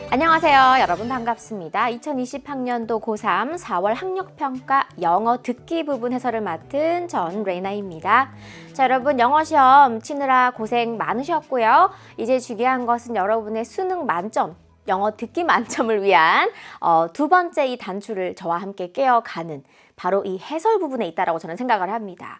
안녕하세요. 여러분 반갑습니다. 2020학년도 고3 4월 학력평가 영어 듣기 부분 해설을 맡은 전 레이나입니다. 자, 여러분 영어 시험 치느라 고생 많으셨고요. 이제 중요한 것은 여러분의 수능 만점, 영어 듣기 만점을 위한 두 번째 이 단추를 저와 함께 깨어가는 바로 이 해설 부분에 있다라고 저는 생각을 합니다.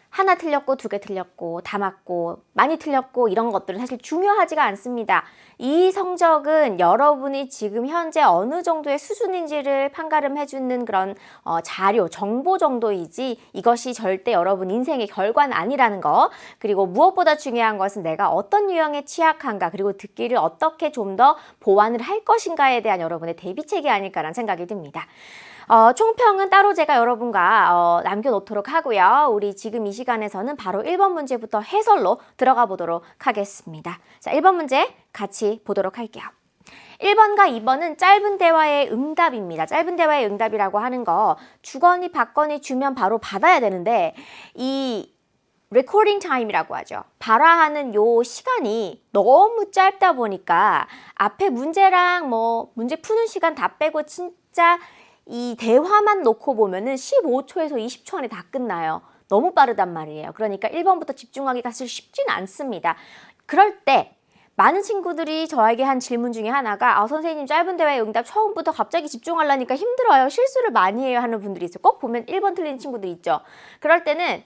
하나 틀렸고 두 개 틀렸고 다 맞고 많이 틀렸고 이런 것들은 사실 중요하지가 않습니다. 이 성적은 여러분이 지금 현재 어느 정도의 수준인지를 판가름해주는 그런 자료, 정보 정도이지 이것이 절대 여러분 인생의 결과는 아니라는 거. 그리고 무엇보다 중요한 것은 내가 어떤 유형에 취약한가, 그리고 듣기를 어떻게 좀 더 보완을 할 것인가에 대한 여러분의 대비책이 아닐까라는 생각이 듭니다. 총평은 따로 제가 여러분과 남겨놓도록 하고요. 우리 지금 이 시간에서는 바로 1번 문제부터 해설로 들어가 보도록 하겠습니다. 자, 1번 문제 같이 보도록 할게요. 1번과 2번은 짧은 대화의 응답입니다. 짧은 대화의 응답이라고 하는 거 주거니 받거니 주면 바로 받아야 되는데 이 레코딩 타임이라고 하죠. 발화하는 요 시간이 너무 짧다 보니까 앞에 문제랑 문제 푸는 시간 다 빼고 진짜 이 대화만 놓고 보면은 15초에서 20초 안에 다 끝나요. 너무 빠르단 말이에요. 그러니까 1번부터 집중하기가 사실 쉽지는 않습니다. 그럴 때 많은 친구들이 저에게 한 질문 중에 하나가 선생님 짧은 대화의 응답 처음부터 갑자기 집중하려니까 힘들어요. 실수를 많이 해요 하는 분들이 있어요. 꼭 보면 1번 틀린 친구들 있죠. 그럴 때는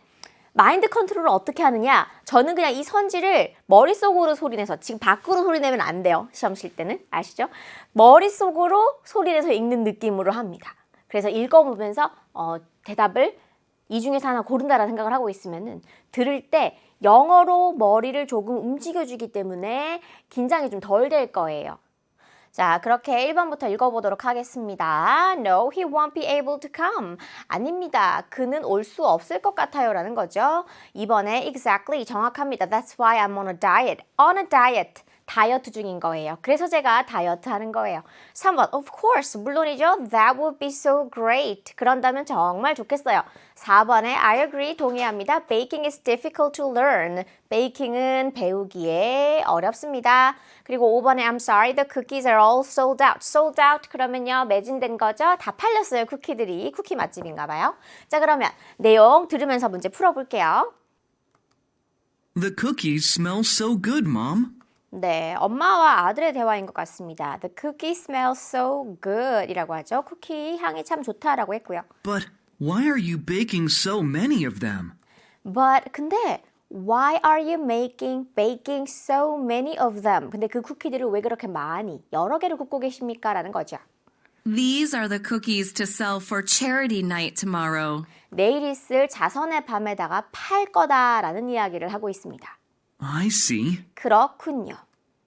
마인드 컨트롤을 어떻게 하느냐? 저는 그냥 이 선지를 머릿속으로 소리내서, 지금 밖으로 소리내면 안 돼요. 시험 칠 때는. 아시죠? 머릿속으로 소리내서 읽는 느낌으로 합니다. 그래서 읽어보면서 대답을 이 중에서 하나 고른다라는 생각을 하고 있으면은 들을 때 영어로 머리를 조금 움직여주기 때문에 긴장이 좀 덜 될 거예요. 자, 그렇게 1번부터 읽어보도록 하겠습니다. No, he won't be able to come. 아닙니다. 그는 올 수 없을 것 같아요. 라는 거죠. 2번에 exactly, 정확합니다. That's why I'm on a diet. On a diet. 다이어트 중인 거예요. 그래서 제가 다이어트 하는 거예요. 3번, of course, 물론이죠. That would be so great. 그런다면 정말 좋겠어요. 4번에 I agree, 동의합니다. Baking is difficult to learn. 베이킹은 배우기에 어렵습니다. 그리고 5번에 I'm sorry, the cookies are all sold out. Sold out 그러면요, 매진된 거죠. 다 팔렸어요, 쿠키들이. 쿠키 맛집인가 봐요. 자, 그러면 내용 들으면서 문제 풀어볼게요. The cookies smell so good, Mom. 네, 엄마와 아들의 대화인 것 같습니다. The cookie smells so good 이라고 하죠. 쿠키 향이 참 좋다라고 했고요. But why are you baking so many of them? 근데 why are you baking so many of them? 근데 그 쿠키들을 왜 그렇게 많이, 여러 개를 굽고 계십니까? 라는 거죠. These are the cookies to sell for charity night tomorrow. 내일 있을 자선의 밤에다가 팔 거다라는 이야기를 하고 있습니다. I see. 그렇군요.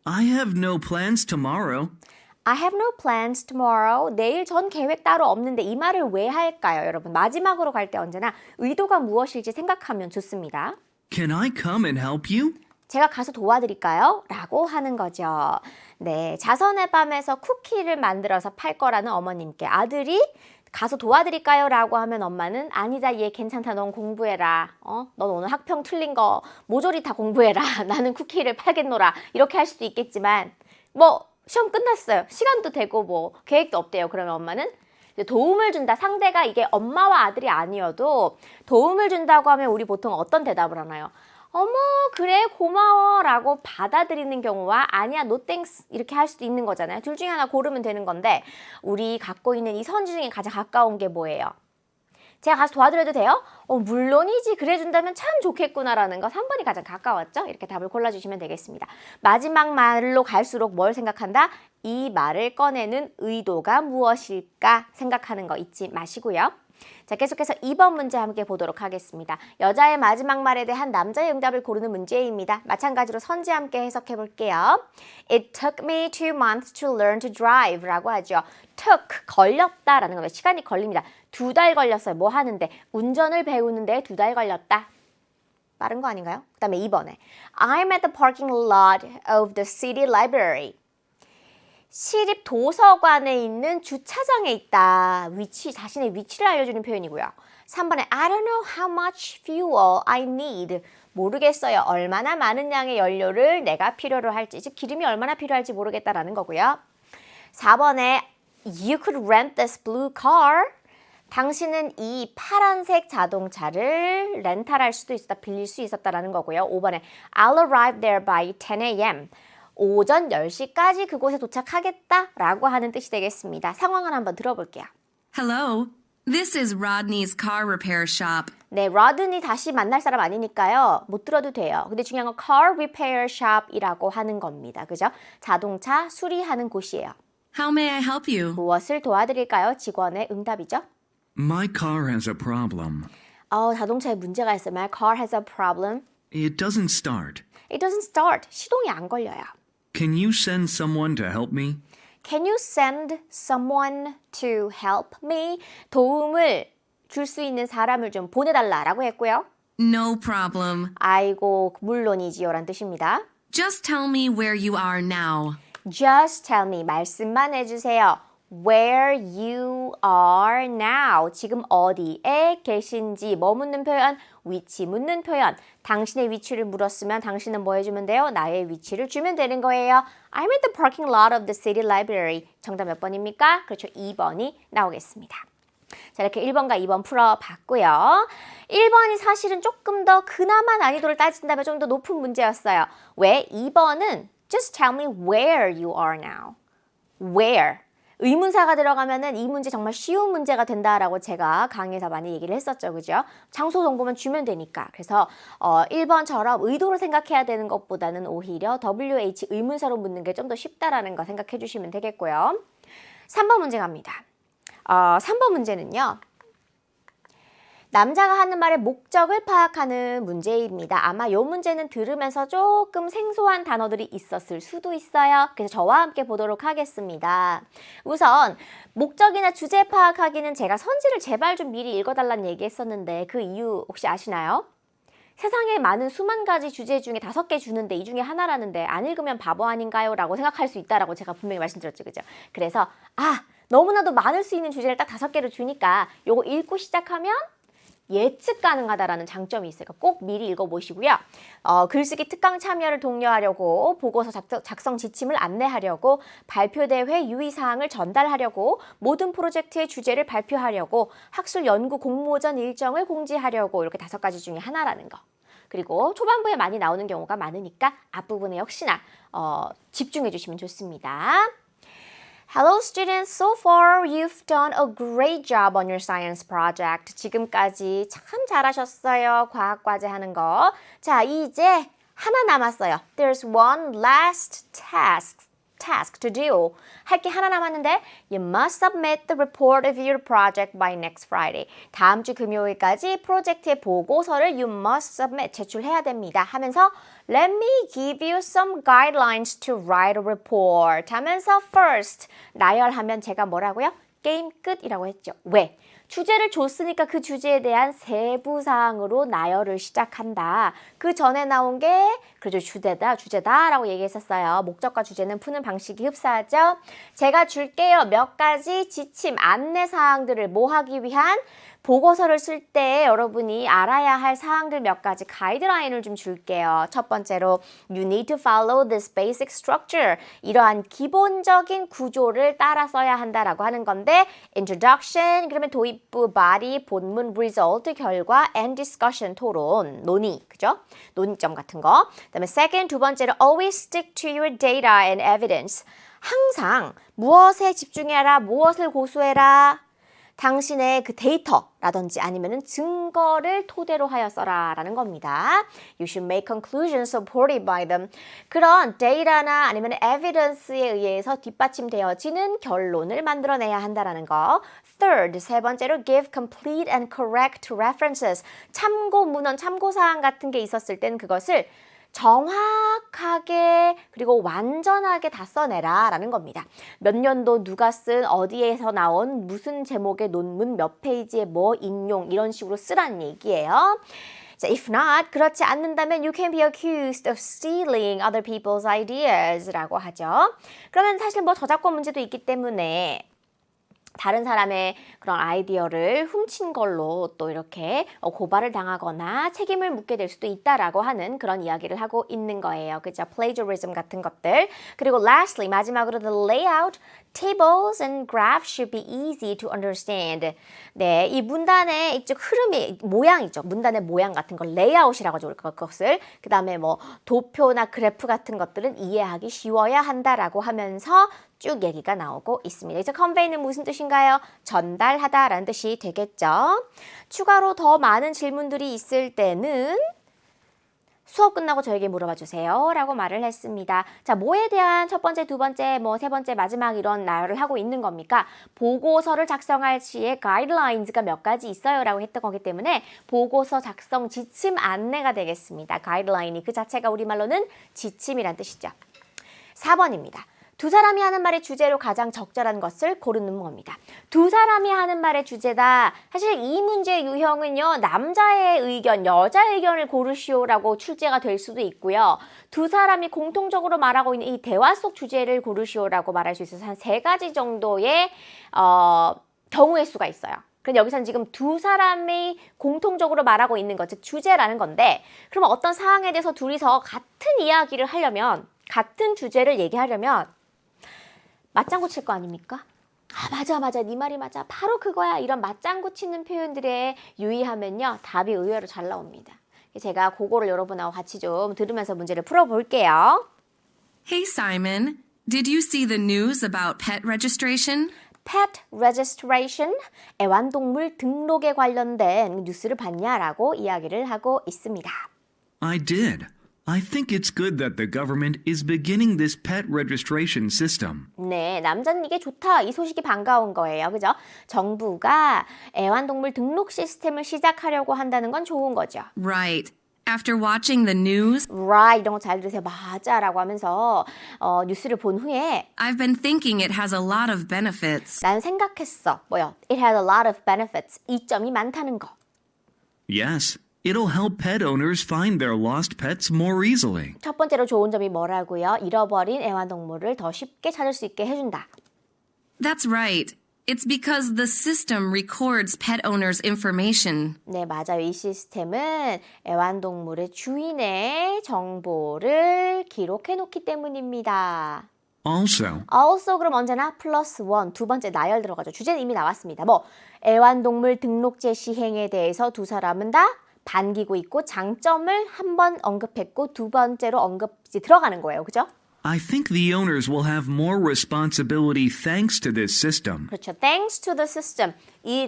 I have no plans tomorrow. I have no plans tomorrow. 내일 전 계획 따로 없는데 이 말을 왜 할까요, 여러분? 마지막으로 갈 때 언제나 의도가 무엇일지 생각하면 좋습니다. Can I come and help you? 제가 가서 도와드릴까요? 라고 하는 거죠. 네, 자선의 밤에서 쿠키를 만들어서 팔 거라는 어머님께 아들이 가서 도와드릴까요? 라고 하면 엄마는 아니다, 얘 괜찮다, 넌 공부해라. 넌 오늘 학평 틀린 거 모조리 다 공부해라. 나는 쿠키를 팔겠노라. 이렇게 할 수도 있겠지만 시험 끝났어요. 시간도 되고 계획도 없대요. 그러면 엄마는 도움을 준다. 상대가 이게 엄마와 아들이 아니어도 도움을 준다고 하면 우리 보통 어떤 대답을 하나요? 어머, 그래, 고마워 라고 받아들이는 경우와 아니야, no thanks 이렇게 할 수도 있는 거잖아요. 둘 중에 하나 고르면 되는 건데 우리 갖고 있는 이 선지 중에 가장 가까운 게 뭐예요? 제가 가서 도와드려도 돼요? 물론이지. 그래 준다면 참 좋겠구나라는 거 3번이 가장 가까웠죠? 이렇게 답을 골라주시면 되겠습니다. 마지막 말로 갈수록 뭘 생각한다? 이 말을 꺼내는 의도가 무엇일까 생각하는 거 잊지 마시고요. 자, 계속해서 2번 문제 함께 보도록 하겠습니다. 여자의 마지막 말에 대한 남자의 응답을 고르는 문제입니다. 마찬가지로 선지 함께 해석해 볼게요. It took me 2 months to learn to drive 라고 하죠. took, 걸렸다라는 거예요. 시간이 걸립니다. 2달 걸렸어요. 뭐 하는데? 운전을 배우는데 2달 걸렸다. 빠른 거 아닌가요? 그 다음에 2번에 I'm at the parking lot of the city library. 시립 도서관에 있는 주차장에 있다. 자신의 위치를 알려주는 표현이고요. 3번에 I don't know how much fuel I need. 모르겠어요. 얼마나 많은 양의 연료를 내가 필요로 할지, 즉 기름이 얼마나 필요할지 모르겠다라는 거고요. 4번에 You could rent this blue car. 당신은 이 파란색 자동차를 렌탈할 수도 있었다, 빌릴 수 있었다라는 거고요. 5번에 I'll arrive there by 10 a.m. 오전 10시까지 그곳에 도착하겠다라고 하는 뜻이 되겠습니다. 상황을 한번 들어볼게요. Hello, this is Rodney's car repair shop. 네, 로드니 다시 만날 사람 아니니까요. 못 들어도 돼요. 근데 중요한 건 car repair shop이라고 하는 겁니다. 그죠? 자동차 수리하는 곳이에요. How may I help you? 무엇을 도와드릴까요? 직원의 응답이죠. My car has a problem. 자동차에 문제가 있어요. My car has a problem. It doesn't start. It doesn't start. 시동이 안 걸려요. Can you send someone to help me? Can you send someone to help me? 도움을 줄 수 있는 사람을 좀 보내달라라고 했고요. No problem. 아이고, 물론이지요 라는 뜻입니다. Just tell me where you are now. Just tell me, 말씀만 해주세요. Where you are now. 지금 어디에 계신지. 뭐 묻는 표현? 위치 묻는 표현. 당신의 위치를 물었으면 당신은 뭐 해주면 돼요? 나의 위치를 주면 되는 거예요. I'm at the parking lot of the city library. 정답 몇 번입니까? 그렇죠. 2번이 나오겠습니다. 자, 이렇게 1번과 2번 풀어봤고요. 1번이 사실은 조금 더 그나마 난이도를 따진다면 좀 더 높은 문제였어요. 왜? 2번은 Just tell me where you are now. Where? 의문사가 들어가면은 이 문제 정말 쉬운 문제가 된다라고 제가 강의에서 많이 얘기를 했었죠. 그죠? 장소 정보만 주면 되니까. 그래서 1번처럼 의도를 생각해야 되는 것보다는 오히려 WH 의문사로 묻는 게 좀 더 쉽다라는 거 생각해 주시면 되겠고요. 3번 문제 갑니다. 3번 문제는요. 남자가 하는 말의 목적을 파악하는 문제입니다. 아마 이 문제는 들으면서 조금 생소한 단어들이 있었을 수도 있어요. 그래서 저와 함께 보도록 하겠습니다. 우선 목적이나 주제 파악하기는 제가 선지를 제발 좀 미리 읽어달라는 얘기 했었는데 그 이유 혹시 아시나요? 세상에 많은 수만 가지 주제 중에 5개 주는데 이 중에 하나라는데 안 읽으면 바보 아닌가요? 라고 생각할 수 있다라고 제가 분명히 말씀드렸죠. 그죠? 그래서 너무나도 많을 수 있는 주제를 딱 5개를 주니까 요거 읽고 시작하면 예측 가능하다라는 장점이 있어요. 꼭 미리 읽어보시고요. 글쓰기 특강 참여를 독려하려고, 보고서 작성 지침을 안내하려고, 발표대회 유의사항을 전달하려고, 모든 프로젝트의 주제를 발표하려고, 학술 연구 공모전 일정을 공지하려고 이렇게 5가지 중에 하나라는 거. 그리고 초반부에 많이 나오는 경우가 많으니까 앞부분에 역시나 집중해 주시면 좋습니다. Hello students, so far you've done a great job on your science project. 지금까지 참 잘하셨어요. 과학과제 하는 거. 자, 이제 하나 남았어요. There's one last task to do. 할 게 하나 남았는데 You must submit the report of your project by next Friday. 다음 주 금요일까지 프로젝트의 보고서를 You must submit, 제출해야 됩니다. 하면서 Let me give you some guidelines to write a report 하면서 first, 나열하면 제가 뭐라고요? 게임 끝이라고 했죠. 왜? 주제를 줬으니까 그 주제에 대한 세부사항으로 나열을 시작한다. 그 전에 나온 게 그죠, 주제다라고 얘기했었어요. 목적과 주제는 푸는 방식이 흡사하죠. 제가 줄게요. 몇 가지 지침, 안내사항들을 뭐 하기 위한 보고서를 쓸 때 여러분이 알아야 할 사항들 몇 가지 가이드라인을 좀 줄게요. 첫 번째로 You need to follow this basic structure. 이러한 기본적인 구조를 따라 써야 한다라고 하는 건데 Introduction, 그러면 도입부, body, 본문, result, 결과, and discussion, 토론, 논의, 그죠? 논의점 같은 거. 그다음에 second, 두 번째로 Always stick to your data and evidence. 항상 무엇에 집중해라, 무엇을 고수해라. 당신의 그 데이터라든지 아니면은 증거를 토대로 하여 써라라는 겁니다. You should make conclusions supported by them. 그런 데이터나 아니면 evidence에 의해서 뒷받침되어지는 결론을 만들어내야 한다라는 거. Third, 세 번째로 give complete and correct references. 참고 문헌, 참고사항 같은 게 있었을 때는 그것을 정확하게 그리고 완전하게 다 써내라 라는 겁니다. 몇 년도 누가 쓴 어디에서 나온 무슨 제목의 논문 몇 페이지에 뭐 인용 이런 식으로 쓰라는 얘기예요. 자, if not, 그렇지 않는다면 you can be accused of stealing other people's ideas 라고 하죠. 그러면 사실 뭐 저작권 문제도 있기 때문에 다른 사람의 그런 아이디어를 훔친 걸로 또 이렇게 고발을 당하거나 책임을 묻게 될 수도 있다라고 하는 그런 이야기를 하고 있는 거예요. 그죠? plagiarism 같은 것들. 그리고 lastly, 마지막으로 the layout, Tables and graphs should be easy to understand. 네, 이 문단의 이쪽 흐름이 모양이죠. 문단의 모양 같은 걸 레이아웃이라고 하죠. 그것을. 그 다음에 뭐 도표나 그래프 같은 것들은 이해하기 쉬워야 한다라고 하면서 쭉 얘기가 나오고 있습니다. 그래서 convey는 무슨 뜻인가요? 전달하다라는 뜻이 되겠죠. 추가로 더 많은 질문들이 있을 때는 수업 끝나고 저에게 물어봐 주세요 라고 말을 했습니다. 자, 뭐에 대한 첫 번째, 두 번째, 뭐 세 번째, 마지막 이런 나열을 하고 있는 겁니까? 보고서를 작성할 시에 가이드라인즈가 몇 가지 있어요 라고 했던 거기 때문에 보고서 작성 지침 안내가 되겠습니다. 가이드라인이 그 자체가 우리말로는 지침이란 뜻이죠. 4번입니다. 두 사람이 하는 말의 주제로 가장 적절한 것을 고르는 겁니다. 두 사람이 하는 말의 주제다. 사실 이 문제의 유형은요. 남자의 의견, 여자의 의견을 고르시오라고 출제가 될 수도 있고요. 두 사람이 공통적으로 말하고 있는 이 대화 속 주제를 고르시오라고 말할 수 있어서 한 3가지 정도의 경우의 수가 있어요. 그럼 여기서는 지금 두 사람이 공통적으로 말하고 있는 것, 즉 주제라는 건데 그러면 어떤 사항에 대해서 둘이서 같은 이야기를 하려면 같은 주제를 얘기하려면 맞장구 칠 거 아닙니까? 아, 맞아. 네 말이 맞아. 바로 그거야. 이런 맞장구 치는 표현들에 유의하면요. 답이 의외로 잘 나옵니다. 제가 그거를 여러분하고 같이 좀 들으면서 문제를 풀어볼게요. Hey, Simon. Did you see the news about pet registration? Pet registration, 애완동물 등록에 관련된 뉴스를 봤냐라고 이야기를 하고 있습니다. I did. I think it's good that the government is beginning this pet registration system. 네, 남자는 이게 좋다. 이 소식이 반가운 거예요. 그죠? 정부가 애완동물 등록 시스템을 시작하려고 한다는 건 좋은 거죠. Right. After watching the news, Right, 이런 거 잘 들으세요. 맞아라고 하면서 뉴스를 본 후에 I've been thinking it has a lot of benefits. 난 생각했어. 뭐요? It has a lot of benefits. 이점이 많다는 거. Yes, it'll help pet owners find their lost pets more easily. 첫 번째로 좋은 점이 뭐라고요? 잃어버린 애완동물을 더 쉽게 찾을 수 있게 해준다. That's right. It's because the system records pet owners' information. 네, 맞아요. 이 시스템은 애완동물의 주인의 정보를 기록해 놓기 때문입니다. Also, 그럼 언제나 +1, 두 번째 나열 들어가죠. 주제는 이미 나왔습니다. 뭐 애완동물 등록제 시행에 대해서 두 사람은 다 반기고 있고 장점을 한 번 언급했고 두 번째로 언급이 들어가는 거예요. 그죠? I think the owners will have more responsibility thanks to this system. 그렇죠. Thanks to the system. 이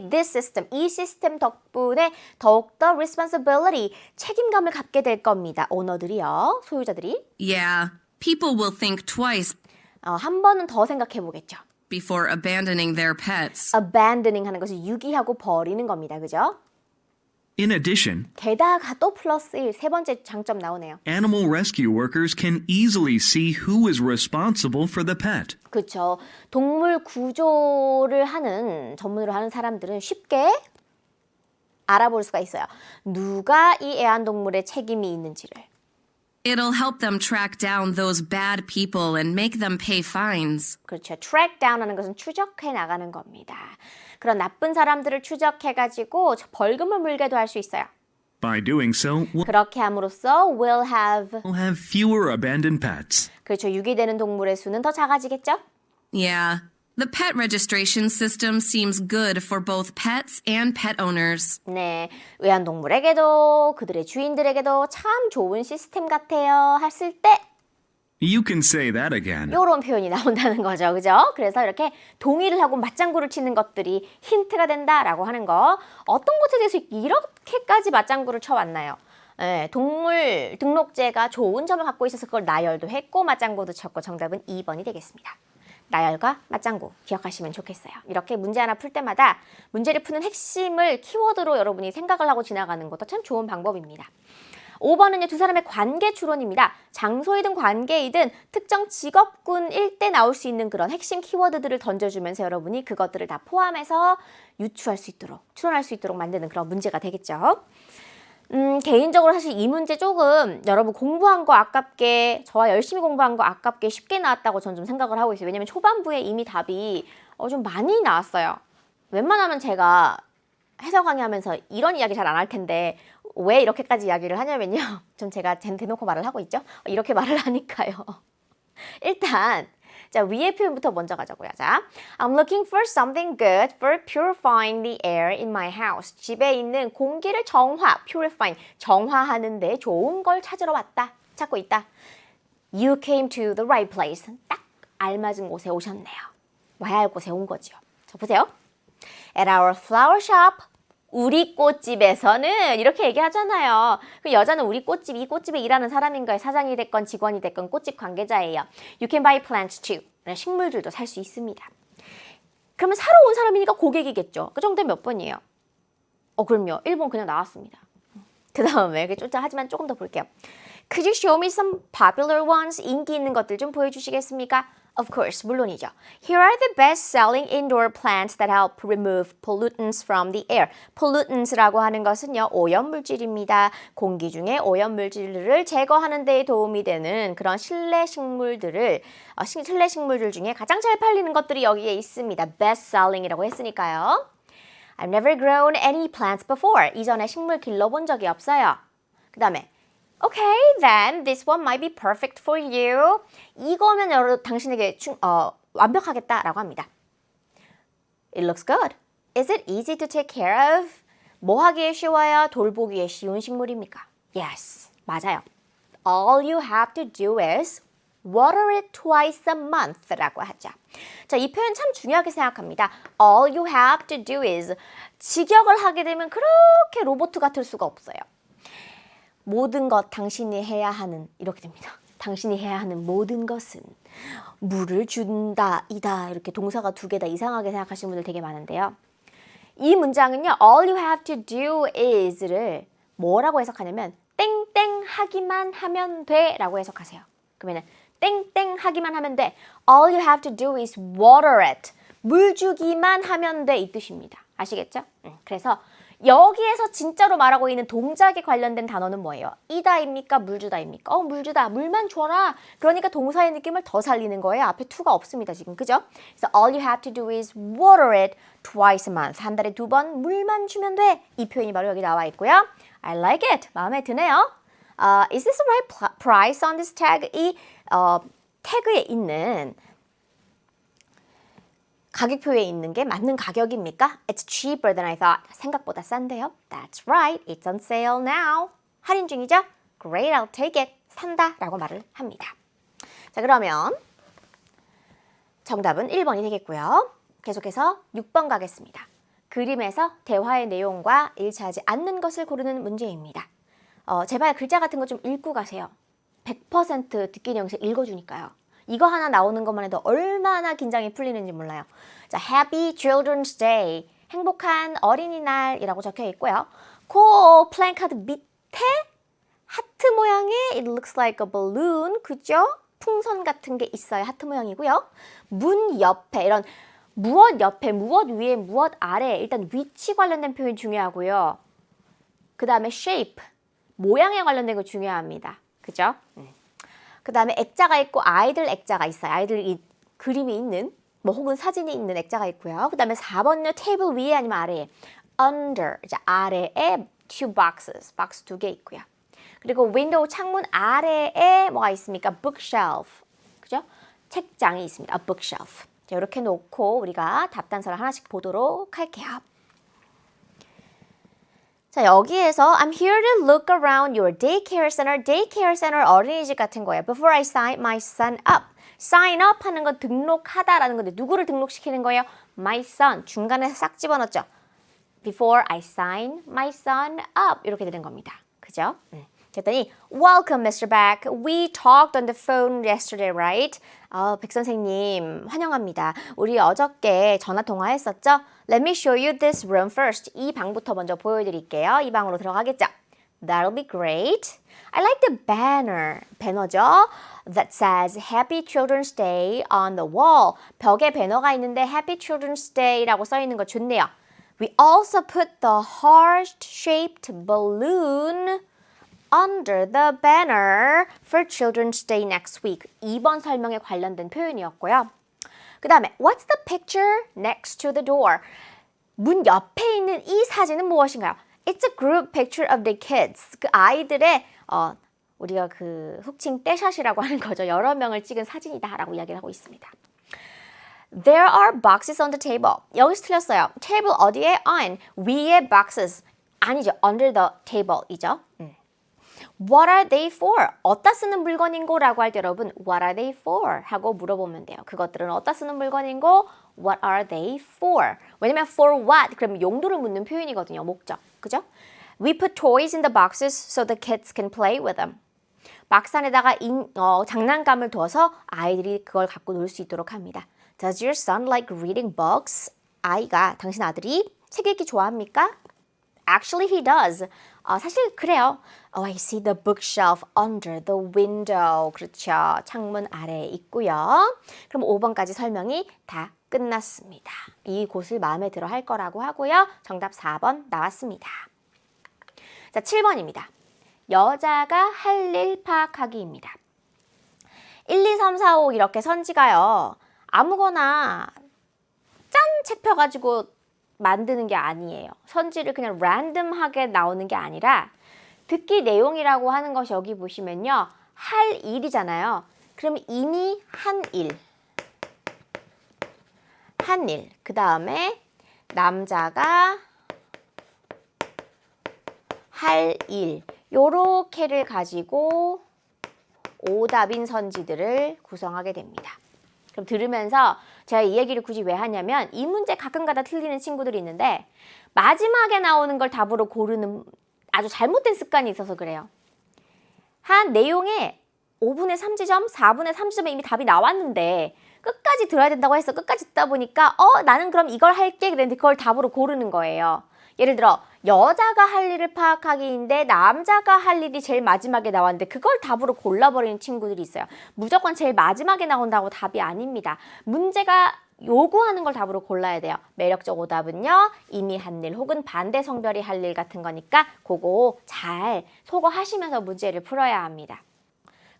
시스템 덕분에 더욱더 responsibility, 책임감을 갖게 될 겁니다. 오너들이요. 소유자들이. Yeah, people will think twice 한 번은 더 생각해 보겠죠. before abandoning their pets. abandoning 하는 것을 유기하고 버리는 겁니다. 그죠? In addition, 게다가 또 +1, 세 번째 장점 나오네요. animal rescue workers can easily see who is responsible for the pet. 그렇죠. 동물 구조를 하는, 전문으로 하는 사람들은 쉽게 알아볼 수가 있어요. 누가 이 애완동물의 책임이 있는지를. It'll help them track down those bad people and make them pay fines. 그렇죠. track down 하는 것은 추적해 나가는 겁니다. 그런 나쁜 사람들을 추적해가지고 벌금을 물게도 할 수 있어요. By doing so, 그렇게 함으로써 will have, we'll have fewer abandoned pets. 그렇죠. 유기되는 동물의 수는 더 작아지겠죠? Yeah, the pet registration system seems good for both pets and pet owners. 네, 애완동물에게도 그들의 주인들에게도 참 좋은 시스템 같아요 했을 때 You can say that again. 이런 표현이 나온다는 거죠. 그죠? 그래서 이렇게 동의를 하고 맞장구를 치는 것들이 힌트가 된다라고 하는 거. 어떤 것에 대해서 이렇게까지 맞장구를 쳐왔나요? 네, 동물 등록제가 좋은 점을 갖고 있어서 그걸 나열도 했고 맞장구도 쳤고 정답은 2번이 되겠습니다. 나열과 맞장구 기억하시면 좋겠어요. 이렇게 문제 하나 풀 때마다 문제를 푸는 핵심을 키워드로 여러분이 생각을 하고 지나가는 것도 참 좋은 방법입니다. 5번은요, 두 사람의 관계 추론입니다. 장소이든 관계이든 특정 직업군일 때 나올 수 있는 그런 핵심 키워드들을 던져주면서 여러분이 그것들을 다 포함해서 유추할 수 있도록, 추론할 수 있도록 만드는 그런 문제가 되겠죠. 개인적으로 사실 이 문제 조금 여러분 공부한 거 아깝게, 저와 열심히 공부한 거 아깝게 쉽게 나왔다고 저는 좀 생각을 하고 있어요. 왜냐면 초반부에 이미 답이 좀 많이 나왔어요. 웬만하면 제가 해설 강의하면서 이런 이야기 잘 안 할 텐데 왜 이렇게까지 이야기를 하냐면요. 좀 제가 대놓고 말을 하고 있죠. 이렇게 말을 하니까요. 일단 자, 위에 표현부터 먼저 가자고요. 자, I'm looking for something good for purifying the air in my house. 집에 있는 공기를 purifying, 정화하는데 좋은 걸 찾으러 왔다. 찾고 있다. You came to the right place. 딱 알맞은 곳에 오셨네요. 와야 할 곳에 온 거죠. 자, 보세요. At our flower shop. 우리 꽃집에서는 이렇게 얘기하잖아요. 그 여자는 우리 꽃집, 이 꽃집에 일하는 사람인 거예요. 사장이 됐건 직원이 됐건 꽃집 관계자예요. You can buy plants too. 식물들도 살 수 있습니다. 그러면 사러 온 사람이니까 고객이겠죠. 그 정도 몇 번이에요? 그럼요. 1번 그냥 나왔습니다. 그 다음에 하지만 조금 더 볼게요. Could you show me some popular ones? 인기 있는 것들 좀 보여주시겠습니까? Of course, 물론이죠. Here are the best-selling indoor plants that help remove pollutants from the air. pollutants라고 하는 것은요, 오염물질입니다. 공기 중에 오염물질을 제거하는 데 도움이 되는 그런 실내 식물들 중에 가장 잘 팔리는 것들이 여기에 있습니다. best-selling이라고 했으니까요. I've never grown any plants before. 이전에 식물 길러본 적이 없어요. 그 다음에 Okay, then this one might be perfect for you. 이거면 당신에게 완벽하겠다라고 합니다. It looks good. Is it easy to take care of? 뭐 하기에 쉬워요? 돌보기에 쉬운 식물입니까? Yes, 맞아요. All you have to do is water it twice a month라고 하죠. 자, 이 표현 참 중요하게 생각합니다. All you have to do is 직역을 하게 되면 그렇게 로봇 같을 수가 없어요. 모든 것 당신이 해야 하는 이렇게 됩니다. 당신이 해야 하는 모든 것은 물을 준다, 이다 이렇게 동사가 두 개다 이상하게 생각하시는 분들 되게 많은데요. 이 문장은요. All you have to do is를 뭐라고 해석하냐면 땡땡 하기만 하면 돼 라고 해석하세요. 그러면 땡땡 하기만 하면 돼. All you have to do is water it. 물 주기만 하면 돼 이 뜻입니다. 아시겠죠? 그래서 여기에서 진짜로 말하고 있는 동작에 관련된 단어는 뭐예요? 이다입니까? 물주다입니까? 물주다. 물만 줘라. 그러니까 동사의 느낌을 더 살리는 거예요. 앞에 to가 없습니다. 지금. 그죠? 그래서 all you have to do is water it twice a month. 한 달에 2번 물만 주면 돼. 이 표현이 바로 여기 나와 있고요. I like it. 마음에 드네요. Is this the right price on this tag? 이 태그에 있는 가격표에 있는 게 맞는 가격입니까? It's cheaper than I thought. 생각보다 싼데요? That's right. It's on sale now. 할인 중이죠? Great, I'll take it. 산다 라고 말을 합니다. 자, 그러면 정답은 1번이 되겠고요. 계속해서 6번 가겠습니다. 그림에서 대화의 내용과 일치하지 않는 것을 고르는 문제입니다. 제발 글자 같은 거 좀 읽고 가세요. 100% 듣기 영상 읽어주니까요. 이거 하나 나오는 것만 해도 얼마나 긴장이 풀리는지 몰라요. 자, Happy Children's Day. 행복한 어린이날이라고 적혀 있고요. 그 플랜카드 밑에 하트 모양의 It looks like a balloon. 그죠? 풍선 같은 게 있어요. 하트 모양이고요. 문 옆에 이런 무엇 옆에, 무엇 위에, 무엇 아래 일단 위치 관련된 표현 중요하고요. 그 다음에 shape. 모양에 관련된 거 중요합니다. 그죠? 그 다음에 액자가 있고 아이들 액자가 있어요. 아이들 그림이 있는 혹은 사진이 있는 액자가 있고요. 그 다음에 4번은요. 테이블 위에 아니면 아래에 under, 이제 아래에 two boxes, 박스 2개 있고요. 그리고 윈도우 창문 아래에 뭐가 있습니까? bookshelf, 그죠? 책장이 있습니다. a bookshelf. 자, 이렇게 놓고 우리가 답단서를 하나씩 보도록 할게요. 자, 여기에서 I'm here to look around your daycare center. daycare center 어린이집 같은 거예요. Before I sign my son up. sign up 하는 건 등록하다라는 건데 누구를 등록시키는 거예요? my son. 중간에 싹 집어넣었죠. Before I sign my son up. 이렇게 되는 겁니다. 그죠? 그랬더니 Welcome, Mr. Beck. We talked on the phone yesterday, right? 백 선생님, 환영합니다. 우리 어저께 전화 통화했었죠? Let me show you this room first. 이 방부터 먼저 보여드릴게요. 이 방으로 들어가겠죠? That'll be great. I like the banner. 배너죠? That says Happy Children's Day on the wall. 벽에 배너가 있는데 Happy Children's Day라고 써있는 거 좋네요. We also put the heart-shaped balloon under the banner for Children's Day next week. 2번 설명에 관련된 표현이었고요. 그 다음에 What's the picture next to the door? 문 옆에 있는 이 사진은 무엇인가요? It's a group picture of the kids. 그 아이들의 우리가 그 속칭 떼샷이라고 하는 거죠. 여러 명을 찍은 사진이다라고 이야기를 하고 있습니다. There are boxes on the table. 여기서 틀렸어요. table 어디에? on. 위에 boxes. 아니죠. under the table이죠. What are they for? 어디다 쓰는 물건인고? 라고 할 때 여러분 What are they for? 하고 물어보면 돼요. 그것들은 어디다 쓰는 물건인고? What are they for? 왜냐면 for what? 그러면 용도를 묻는 표현이거든요. 목적. 그죠? We put toys in the boxes so the kids can play with them. 박스 안에다가 장난감을 둬서 아이들이 그걸 갖고 놀 수 있도록 합니다. Does your son like reading books? 당신 아들이 책 읽기 좋아합니까? Actually, he does. 사실 그래요. I see the bookshelf under the window. 그렇죠. 창문 아래에 있고요. 그럼 5번까지 설명이 다 끝났습니다. 이 곳을 마음에 들어 할 거라고 하고요. 정답 4번 나왔습니다. 자, 7번입니다. 여자가 할 일 파악하기입니다. 1, 2, 3, 4, 5 이렇게 선지가요. 아무거나 짠! 책 펴가지고 만드는 게 아니에요. 선지를 그냥 랜덤하게 나오는 게 아니라 듣기 내용이라고 하는 것이 여기 보시면요. 할 일이잖아요. 그럼 이미 한 일. 한 일. 그 다음에 남자가 할 일. 요렇게를 가지고 오답인 선지들을 구성하게 됩니다. 그럼 들으면서 제가 이 얘기를 굳이 왜 하냐면 이 문제 가끔가다 틀리는 친구들이 있는데 마지막에 나오는 걸 답으로 고르는 아주 잘못된 습관이 있어서 그래요. 한 내용에 5분의 3지점, 4분의 3지점에 이미 답이 나왔는데 끝까지 들어야 된다고 해서 끝까지 듣다 보니까 나는 그럼 이걸 할게 그랬는데 그걸 답으로 고르는 거예요. 예를 들어 여자가 할 일을 파악하기인데 남자가 할 일이 제일 마지막에 나왔는데 그걸 답으로 골라버리는 친구들이 있어요. 무조건 제일 마지막에 나온다고 답이 아닙니다. 문제가 요구하는 걸 답으로 골라야 돼요. 매력적 오답은요. 이미 한 일 혹은 반대 성별이 할 일 같은 거니까 그거 잘 소거하시면서 문제를 풀어야 합니다.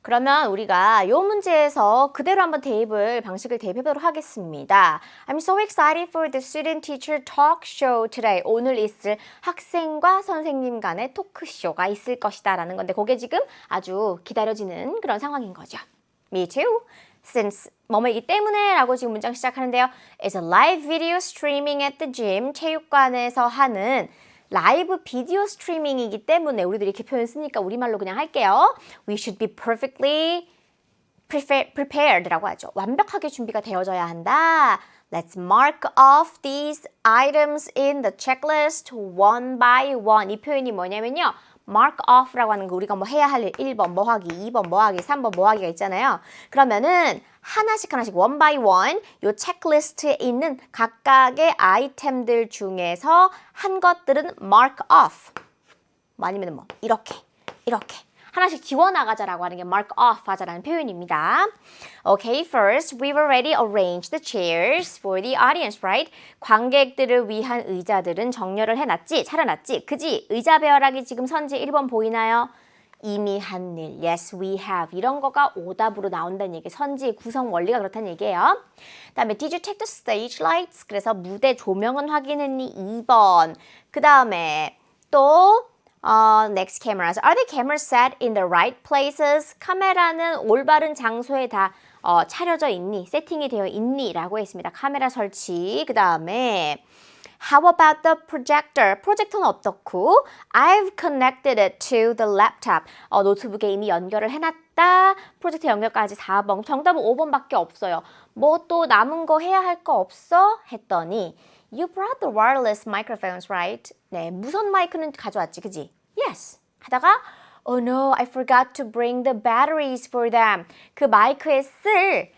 그러면 우리가 이 문제에서 그대로 한번 방식을 대입해보도록 하겠습니다. I'm so excited for the student-teacher talk show today. 오늘 있을 학생과 선생님 간의 토크쇼가 있을 것이다 라는 건데 그게 지금 아주 기다려지는 그런 상황인 거죠. Me too. Since 뭐뭐이기 때문에 라고 지금 문장 시작하는데요. It's a live video streaming at the gym. 체육관에서 하는 라이브 비디오 스트리밍이기 때문에 우리들이 이렇게 표현 쓰니까 우리말로 그냥 할게요. We should be perfectly prepared라고 하죠. 완벽하게 준비가 되어져야 한다. Let's mark off these items in the checklist one by one. 이 표현이 뭐냐면요. mark off라고 하는 거 우리가 뭐 해야 할 일 1번 뭐 하기, 2번 뭐 하기, 3번 뭐 하기가 있잖아요. 그러면은 하나씩 one by one 요 체크리스트에 있는 각각의 아이템들 중에서 한 것들은 mark off 아니면 뭐 이렇게 하나씩 지워나가자라고 하는 게 mark off 하자라는 표현입니다. Okay, first we've already arranged the chairs for the audience, right? 관객들을 위한 의자들은 정렬을 해놨지, 차려놨지. 그지? 의자 배열하기 지금 선지 1번 보이나요? 이미 한 일, yes we have 이런 거가 오답으로 나온다는 얘기, 선지의 구성 원리가 그렇다는 얘기예요. 그다음에 did you check the stage lights? 그래서 무대 조명은 확인했니? 2번. 그 다음에 또 next cameras. Are the cameras set in the right places? 카메라는 올바른 장소에 다 차려져 있니? 세팅이 되어 있니? 라고 했습니다. 카메라 설치. 그 다음에 How about the projector? 프로젝터는 어떻고? I've connected it to the laptop. 노트북에 이미 연결을 해놨다. 프로젝터 연결까지 4번. 정답은 5번밖에 없어요. 뭐 또 남은 거 해야 할 거 없어? 했더니 You brought the wireless microphones, right? 네, 무선 마이크는 가져왔지, 그지? Yes. 하다가 Oh no, I forgot to bring the batteries for them. 그 마이크에 쓸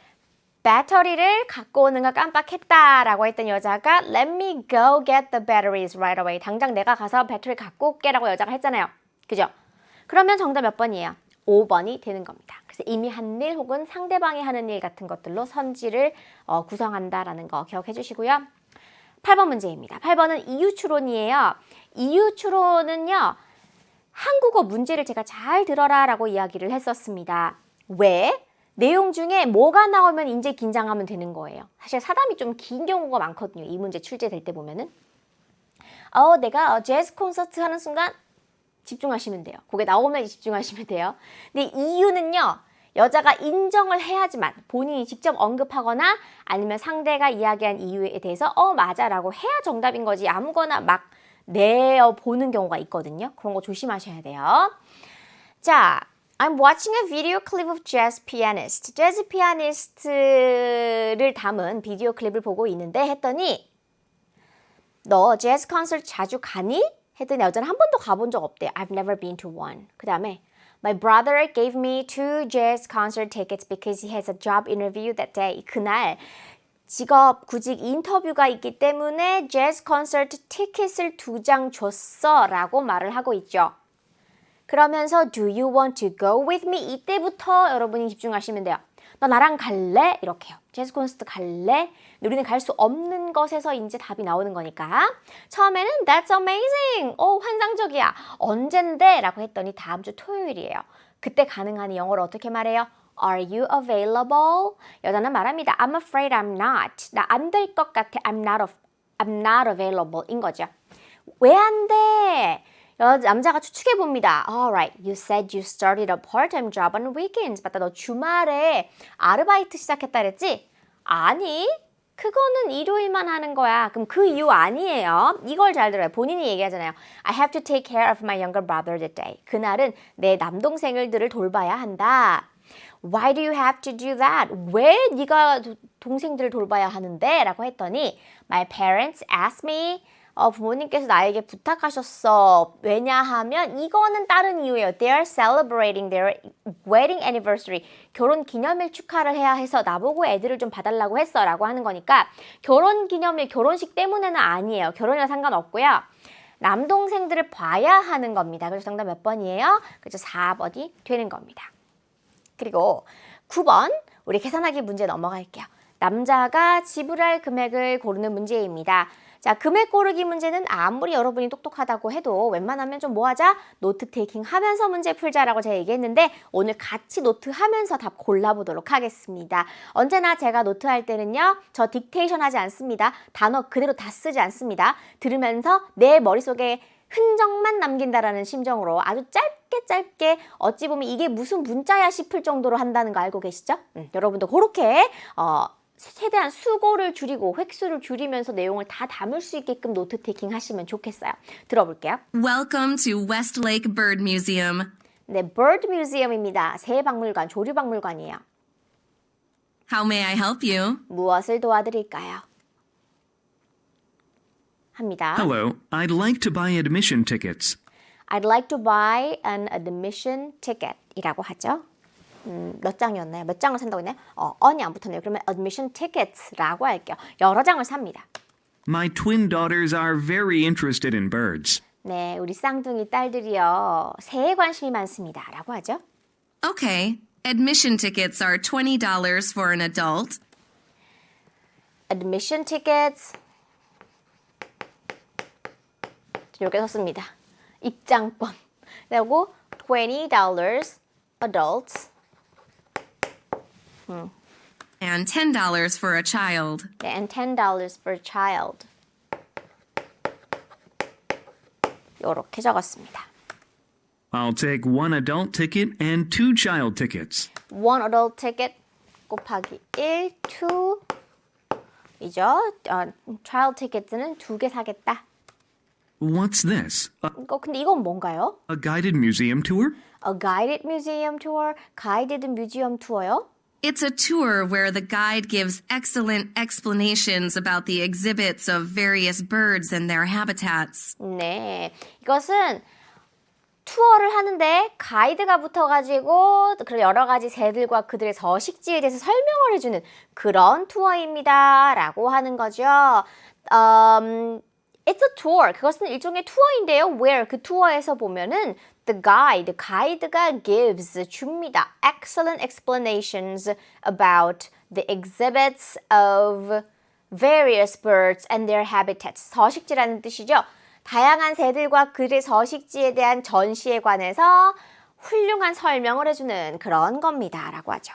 배터리를 갖고 오는 걸 깜빡했다라고 했던 여자가 Let me go get the batteries right away. 당장 내가 가서 배터리 갖고 올게라고 여자가 했잖아요. 그죠? 그러면 정답 몇 번이에요? 5번이 되는 겁니다. 그래서 이미 한 일 혹은 상대방이 하는 일 같은 것들로 선지를 구성한다라는 거 기억해 주시고요. 8번 문제입니다. 8번은 이유추론이에요. 이유추론은요. 한국어 문제를 제가 잘 들어라 라고 이야기를 했었습니다. 왜? 내용 중에 뭐가 나오면 이제 긴장하면 되는 거예요. 사실 사담이 좀 긴 경우가 많거든요. 이 문제 출제될 때 보면은 내가 재즈 콘서트 하는 순간 집중하시면 돼요. 그게 나오면 집중하시면 돼요. 근데 이유는요. 여자가 인정을 해야지만 본인이 직접 언급하거나 아니면 상대가 이야기한 이유에 대해서 맞아라고 해야 정답인 거지 아무거나 막 내어보는 경우가 있거든요. 그런 거 조심하셔야 돼요. 자, I'm watching a video clip of jazz pianist. 재즈 피아니스트를 담은 비디오 클립을 보고 있는데 했더니 너 재즈 콘서트 자주 가니? 했더니 여자는 한 번도 가본 적 없대. I've never been to one. 그 다음에 My brother gave me 2 jazz concert tickets because he has a job interview that day. 그날 직업 구직 인터뷰가 있기 때문에 재즈 콘서트 티켓을 2장 줬어 라고 말을 하고 있죠. 그러면서 Do you want to go with me? 이때부터 여러분이 집중하시면 돼요. 너 나랑 갈래? 이렇게요. 재즈 콘서트 갈래? 우리는 갈 수 없는 것에서 이제 답이 나오는 거니까 처음에는 That's amazing! 환상적이야. 언젠데? 라고 했더니 다음 주 토요일이에요. 그때 가능하니 영어로 어떻게 말해요? Are you available? 여자는 말합니다. I'm afraid I'm not. 나 안 될 것 같아. I'm not available 인 거죠. 왜 안 돼? 남자가 추측해 봅니다. Alright, you said you started a part-time job on weekends. 맞다, 너 주말에 아르바이트 시작했다 그랬지? 아니, 그거는 일요일만 하는 거야. 그럼 그 이유 아니에요. 이걸 잘 들어요. 본인이 얘기하잖아요. I have to take care of my younger brother that day. 그날은 내 남동생들을 돌봐야 한다. Why do you have to do that? 왜 네가 동생들을 돌봐야 하는데? 라고 했더니 My parents asked me 부모님께서 나에게 부탁하셨어. 왜냐하면 이거는 다른 이유예요. They are celebrating their wedding anniversary. 결혼 기념일 축하를 해야 해서 나보고 애들을 좀 봐달라고 했어 라고 하는 거니까 결혼 기념일, 결혼식 때문에는 아니에요. 결혼이랑 상관없고요. 남동생들을 봐야 하는 겁니다. 그래서 정답 몇 번이에요? 그래서 4번이 되는 겁니다. 그리고 9번 우리 계산하기 문제 넘어갈게요. 남자가 지불할 금액을 고르는 문제입니다. 자, 금액 고르기 문제는 아무리 여러분이 똑똑하다고 해도 웬만하면 좀 뭐 하자? 노트 테이킹 하면서 문제 풀자라고 제가 얘기했는데 오늘 같이 노트 하면서 답 골라보도록 하겠습니다. 언제나 제가 노트 할 때는요. 저 딕테이션 하지 않습니다. 단어 그대로 다 쓰지 않습니다. 들으면서 내 머릿속에 흔적만 남긴다라는 심정으로 아주 짧게 어찌 보면 이게 무슨 문자야 싶을 정도로 한다는 거 알고 계시죠? 여러분도 그렇게 최대한 수고를 줄이고 획수를 줄이면서 내용을 다 담을 수 있게끔 노트 테이킹 하시면 좋겠어요. 들어볼게요. Welcome to Westlake Bird Museum. 네, Bird Museum입니다. 새박물관, 조류박물관이에요. How may I help you? 무엇을 도와드릴까요? 합니다. Hello, I'd like to buy admission tickets. I'd like to buy an admission ticket 이라고 하죠. 몇 장이었나요? 몇 장을 산다고 했나요? on이 안 붙었네요. 그러면 admission tickets라고 할게요. 여러 장을 삽니다. My twin daughters are very interested in birds. 네, 우리 쌍둥이 딸들이요. 새에 관심이 많습니다. 라고 하죠. Okay. Admission tickets are $20 for an adult. admission tickets 이렇게 썼습니다. 입장권. 그리고 $20 adults. And $10 for a child. 네, and $10 for a child. 이렇게 적었습니다. I'll take 1 adult ticket and 2 child tickets. one adult ticket 곱하기 1, 2 이죠. child tickets는 2개 사겠다. What's this? 근데 이건 뭔가요? A guided museum tour? A guided museum tour, guided museum 투어요? It's a tour where the guide gives excellent explanations about the exhibits of various birds and their habitats. 네, 이것은 투어를 하는데 가이드가 붙어가지고 그런 여러 가지 새들과 그들의 서식지에 대해서 설명을 해주는 그런 투어입니다. 라고 하는 거죠. It's a tour. 그것은 일종의 투어인데요. Where 그 투어에서 보면은 the guide, 가이드가 gives, 줍니다. Excellent explanations about the exhibits of various birds and their habitats. 서식지라는 뜻이죠. 다양한 새들과 그들의 서식지에 대한 전시에 관해서 훌륭한 설명을 해주는 그런 겁니다. 라고 하죠.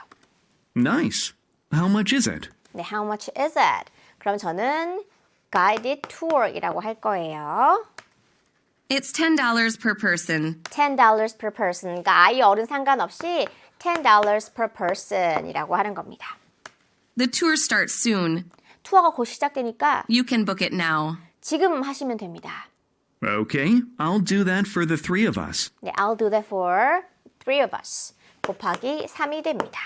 Nice. How much is it? 네, how much is it? 그럼 저는 guided tour 이라고 할 거예요. It's $10 per person. $10 per person. 그러니까 아이 어른 상관없이 $10 per person이라고 하는 겁니다. The tour starts soon. 투어가 곧 시작되니까 You can book it now. 지금 하시면 됩니다. Okay, I'll do that for the three of us. 네, I'll do that for three of us. 곱하기 3이 됩니다.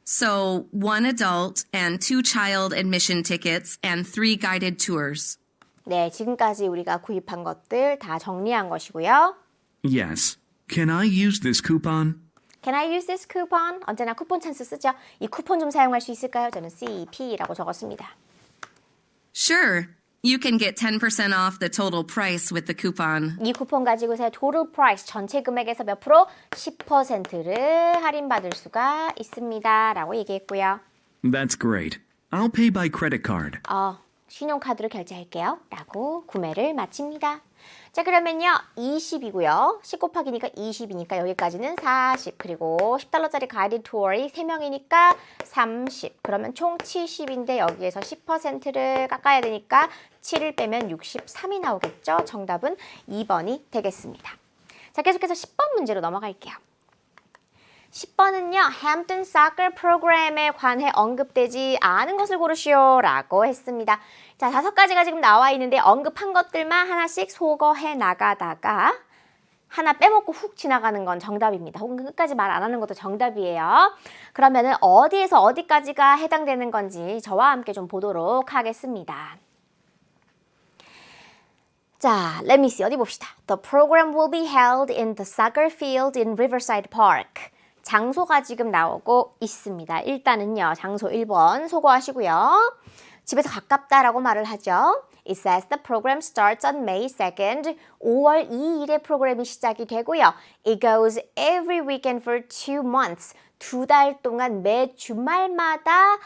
So, 1 adult and 2 child admission tickets and 3 guided tours. 네, 지금까지 우리가 구입한 것들 다 정리한 것이고요. Yes. Can I use this coupon? Can I use this coupon? 언제나 쿠폰 찬스 쓰죠. 이 쿠폰 좀 사용할 수 있을까요? 저는 CP라고 적었습니다. Sure. You can get 10% off the total price with the coupon. 이 쿠폰 가지고서 total price 전체 금액에서 몇 프로? 10%를 할인받을 수가 있습니다. 라고 얘기했고요. That's great. I'll pay by credit card. 신용카드로 결제할게요. 라고 구매를 마칩니다. 자, 그러면요. 20이고요. 10 곱하기니까 20이니까 여기까지는 40. 그리고 $10짜리 가이드 투어이 3명이니까 30. 그러면 총 70인데 여기에서 10%를 깎아야 되니까 7을 빼면 63이 나오겠죠. 정답은 2번이 되겠습니다. 자, 계속해서 10번 문제로 넘어갈게요. 10번은요. 햄튼 사커 프로그램에 관해 언급되지 않은 것을 고르시오 라고 했습니다. 자, 5가지가 지금 나와 있는데 언급한 것들만 하나씩 소거해 나가다가 하나 빼먹고 훅 지나가는 건 정답입니다. 혹은 끝까지 말 안 하는 것도 정답이에요. 그러면은 어디에서 어디까지가 해당되는 건지 저와 함께 좀 보도록 하겠습니다. 자, let me see. 어디 봅시다. The program will be held in the soccer field in Riverside Park. 장소가 지금 나오고 있습니다. 일단은요. 장소 1번 소거하시고요. 집에서 가깝다라고 말을 하죠. It says the program starts on May 2nd. 5월 2일에 프로그램이 시작이 되고요. It goes every weekend for 2 months. 2달 동안 매 주말마다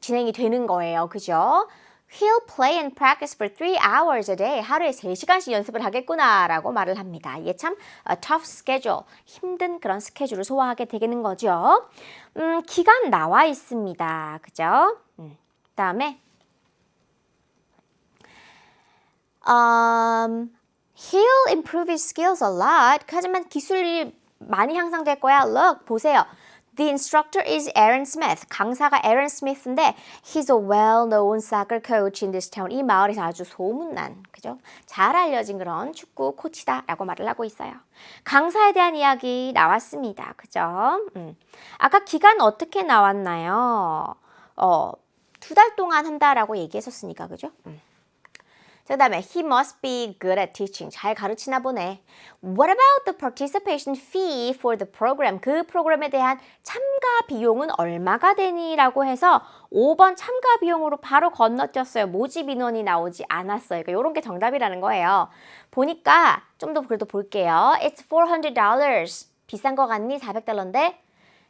진행이 되는 거예요. 그죠? He'll play and practice for 3 hours a day. 하루에 3시간씩 연습을 하겠구나 라고 말을 합니다. 이게 참 tough schedule, 힘든 그런 스케줄을 소화하게 되는 거죠. 기간 나와 있습니다. 그죠? 그다음에 He'll improve his skills a lot. 하지만 기술이 많이 향상될 거야. Look, 보세요. The instructor is Aaron Smith. 강사가 Aaron Smith인데 he's a well-known soccer coach in this town. 이 마을에서 아주 소문난, 그죠? 잘 알려진 그런 축구 코치다라고 말을 하고 있어요. 강사에 대한 이야기 나왔습니다. 그죠? 아까 기간 어떻게 나왔나요? 2달 동안 한다라고 얘기했었으니까, 그죠? 그 다음에 he must be good at teaching. 잘 가르치나 보네. What about the participation fee for the program? 그 프로그램에 대한 참가 비용은 얼마가 되니? 라고 해서 5번 참가 비용으로 바로 건너뛰었어요. 모집 인원이 나오지 않았어요. 그러니까 이런 게 정답이라는 거예요. 보니까 좀 더 그래도 볼게요. It's $400. 비싼 거 같니? $400인데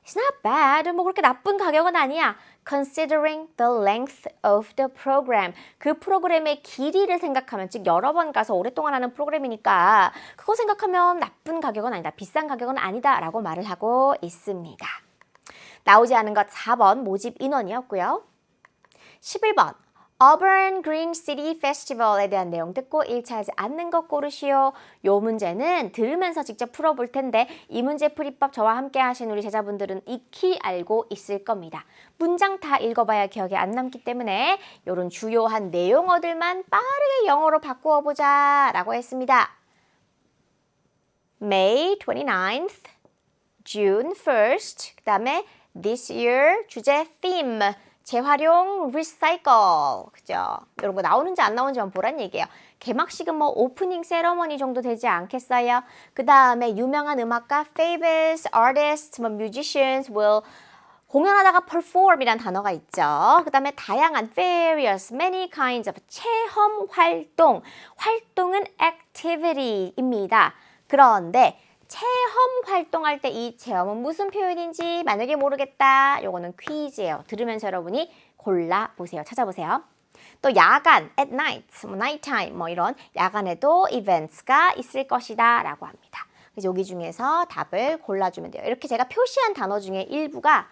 It's not bad. 뭐 그렇게 나쁜 가격은 아니야. Considering the length of the program. 그 프로그램의 길이를 생각하면, 즉 여러 번 가서 오랫동안 하는 프로그램이니까 그거 생각하면 나쁜 가격은 아니다. 비싼 가격은 아니다. 라고 말을 하고 있습니다. 나오지 않은 것 4번 모집 인원이었고요. 11번 Auburn Green City Festival에 대한 내용 듣고 일치하지 않는 것 고르시오. 요 문제는 들으면서 직접 풀어볼 텐데 이 문제 풀이법 저와 함께 하신 우리 제자분들은 익히 알고 있을 겁니다. 문장 다 읽어봐야 기억에 안 남기 때문에 이런 주요한 내용어들만 빠르게 영어로 바꾸어 보자 라고 했습니다. May 29th, June 1st, 그 다음에 this year 주제 theme. 재활용, recycle, 그죠? 이런 거 나오는지 안 나오는지만 보란 얘기예요. 개막식은 뭐 오프닝 세러머니 정도 되지 않겠어요? 그 다음에 유명한 음악가, famous artists, 뭐 musicians will 공연하다가 perform이란 단어가 있죠. 그 다음에 다양한 various, many kinds of 체험 활동. 활동은 activity입니다. 그런데 체험 활동할 때 이 체험은 무슨 표현인지 만약에 모르겠다. 요거는 퀴즈예요. 들으면서 여러분이 골라보세요. 찾아보세요. 또 야간, at night, 뭐 nighttime 뭐 이런 야간에도 events가 있을 것이다 라고 합니다. 그래서 여기 중에서 답을 골라주면 돼요. 이렇게 제가 표시한 단어 중에 일부가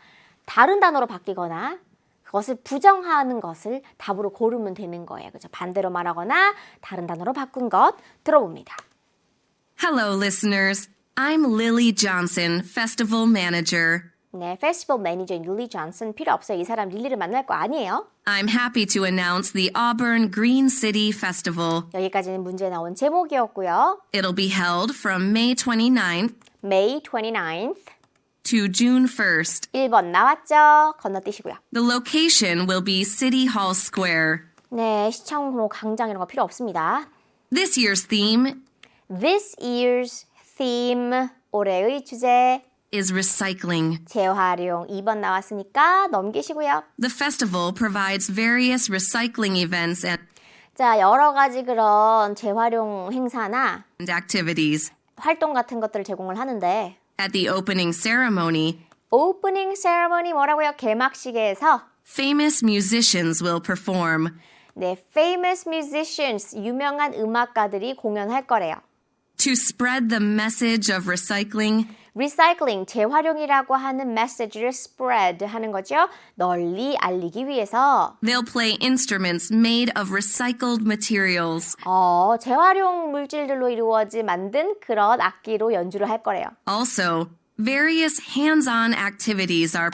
다른 단어로 바뀌거나 그것을 부정하는 것을 답으로 고르면 되는 거예요. 그죠? 반대로 말하거나 다른 단어로 바꾼 것 들어봅니다. Hello, listeners. I'm Lily Johnson, Festival Manager. 네, 페스티벌 매니저 릴리 존슨 필요 없어요. 이 사람 릴리를 만날 거 아니에요. I'm happy to announce the Auburn Green City Festival. 여기까지는 문제 나온 제목이었고요. It'll be held from May 29th May 29th. to June 1st. 1번 나왔죠? 건너뛰시고요. The location will be City Hall Square. 네, 시청 뭐 광장 이런 거 필요 없습니다. This year's theme This year's theme, 올해의 주제, is recycling. 재활용 2번 나왔으니까 넘기시고요. The festival provides various recycling events and 자, 여러 가지 그런 재활용 행사나 activities. 활동 같은 것들을 제공을 하는데 At the opening ceremony, 오프닝 세레머니 뭐라고요? 개막식에서 famous musicians will perform. 네, famous musicians, 유명한 음악가들이 공연할 거래요. To spread the message of recycling, 리사이클링, 재활용이라고 하는 메시지를 spread 하는 거죠. 널리 알리기 위해서 they'll play instruments made of recycled materials. 재활용 물질들로 이루어진 만든 그런 악기로 연주를 할 거래요. Also, various hands-on activities are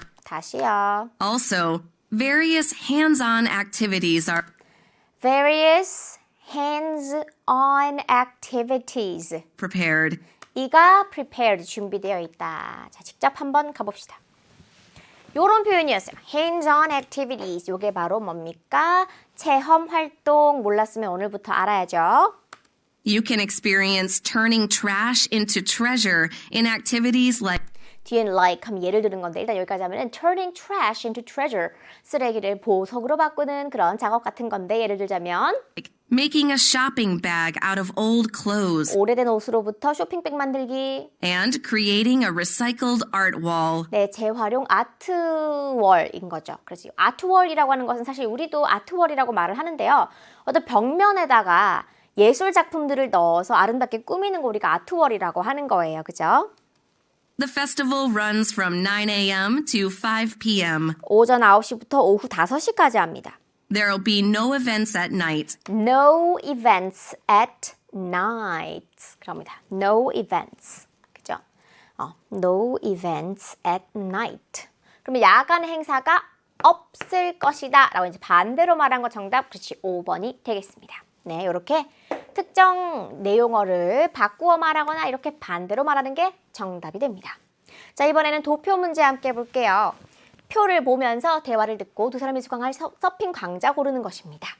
various hands-on activities. prepared. 이가 prepared, 준비되어 있다. 자, 직접 한번 가봅시다. 요런 표현이었어요. hands-on activities. 요게 바로 뭡니까? 체험 활동 몰랐으면 오늘부터 알아야죠. You can experience turning trash into treasure in activities like 뒤엔 like 하면 예를 드는 건데 일단 여기까지 하면은 turning trash into treasure. 쓰레기를 보석으로 바꾸는 그런 작업 같은 건데 예를 들자면 making a shopping bag out of old clothes 오래된 옷으로부터 쇼핑백 만들기. and creating a recycled art wall. 네, 재활용 아트월인 거죠. 그래서 아트월이라고 하는 것은 사실 우리도 아트월이라고 말을 하는데요. 어떤 벽면에다가 예술 작품들을 넣어서 아름답게 꾸미는 거 우리가 아트월이라고 하는 거예요. 그죠? The festival runs from 9 a.m. to 5 p.m. 오전 9시부터 오후 5시까지 합니다. There'll be no events at night. No events at night. 그럽니다. No events. 그죠? No events at night. 그러면 야간 행사가 없을 것이다. 라고 이제 반대로 말한 거 정답. 그렇지. 5번이 되겠습니다. 네, 이렇게 특정 내용어를 바꾸어 말하거나 이렇게 반대로 말하는 게 정답이 됩니다. 자, 이번에는 도표 문제 함께 볼게요. 표를 보면서 대화를 듣고 두 사람이 수강할 서핑 강좌 고르는 것입니다.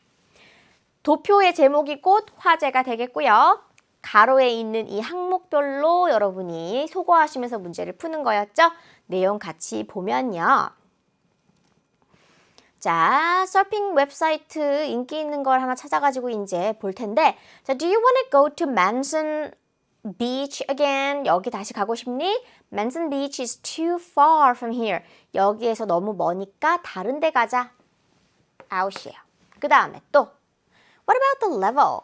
도표의 제목이 곧 화제가 되겠고요. 가로에 있는 이 항목별로 여러분이 소거하시면서 문제를 푸는 거였죠. 내용 같이 보면요. 자, 서핑 웹사이트 인기 있는 걸 하나 찾아가지고 이제 볼 텐데, 자, do you want to go to Manson Beach again? 여기 다시 가고 싶니? Manson Beach is too far from here. 여기에서 너무 머니까 다른 데 가자. out이에요. 그 다음에 또 What about the level?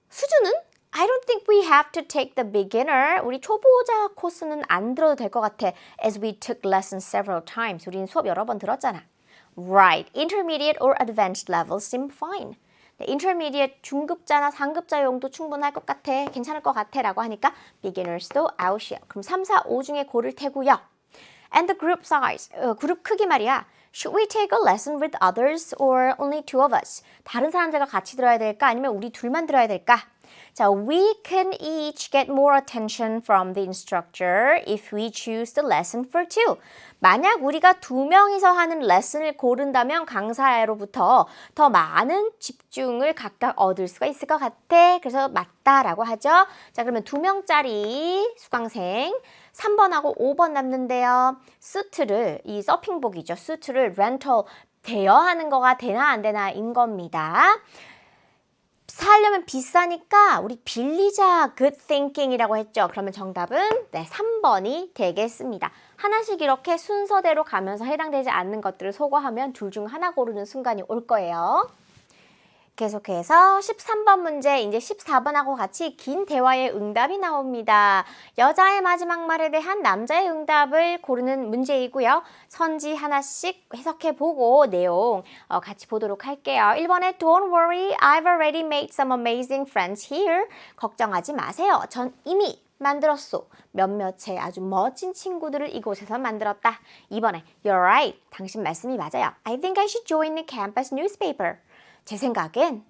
수준은? I don't think we have to take the beginner. 우리 초보자 코스는 안 들어도 될 것 같아. As we took lessons several times. 우린 수업 여러 번 들었잖아. Right. Intermediate or advanced levels seem fine. 네, intermediate 중급자나 상급자용도 충분할 것 같아. 괜찮을 것 같아. 라고 하니까 beginners도 out이에요. 그럼 3, 4, 5 중에 고를 테고요. And the group size. 그룹 크기 말이야. Should we take a lesson with others or only two of us? 다른 사람들과 같이 들어야 될까? 아니면 우리 둘만 들어야 될까? 자, we can each get more attention from the instructor if we choose the lesson for two. 만약 우리가 두 명이서 하는 레슨을 고른다면 강사로부터 더 많은 집중을 각각 얻을 수가 있을 것 같아. 그래서 맞다라고 하죠. 자, 그러면 2명짜리 수강생 3번하고 5번 남는데요. 수트를, 이 서핑복이죠. 수트를 렌털 대여하는 거가 되나 안 되나인 겁니다. 사려면 비싸니까 우리 빌리자 good thinking이라고 했죠. 그러면 정답은 네, 3번이 되겠습니다. 하나씩 이렇게 순서대로 가면서 해당되지 않는 것들을 소거하면 둘 중 하나 고르는 순간이 올 거예요. 계속해서 13번 문제, 이제 14번하고 같이 긴 대화의 응답이 나옵니다. 여자의 마지막 말에 대한 남자의 응답을 고르는 문제이고요. 선지 하나씩 해석해보고 내용 같이 보도록 할게요. 1번에 Don't worry, I've already made some amazing friends here. 걱정하지 마세요. 전 이미 만들었소. 몇몇의 아주 멋진 친구들을 이곳에서 만들었다. 2번에 You're right. 당신 말씀이 맞아요. I think I should join the campus newspaper. 제 생각엔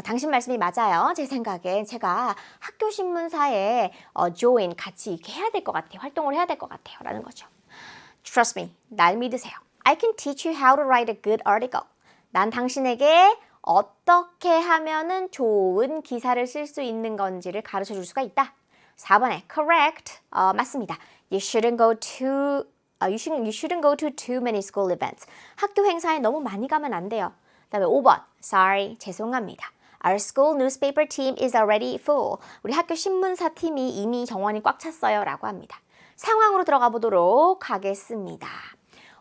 당신 말씀이 맞아요. 제 생각엔 제가 학교 신문사에 join 같이 이렇게 해야 될 것 같아요. 활동을 해야 될 것 같아요. 라는 거죠. Trust me. 날 믿으세요. I can teach you how to write a good article. 난 당신에게 어떻게 하면은 좋은 기사를 쓸 수 있는 건지를 가르쳐 줄 수가 있다. 4번에 correct. 맞습니다. You shouldn't go to too many school events. 학교 행사에 너무 많이 가면 안 돼요. 그다음에 5번. Sorry. 죄송합니다. Our school newspaper team is already full. 우리 학교 신문사 팀이 이미 정원이 꽉 찼어요. 라고 합니다. 상황으로 들어가 보도록 하겠습니다.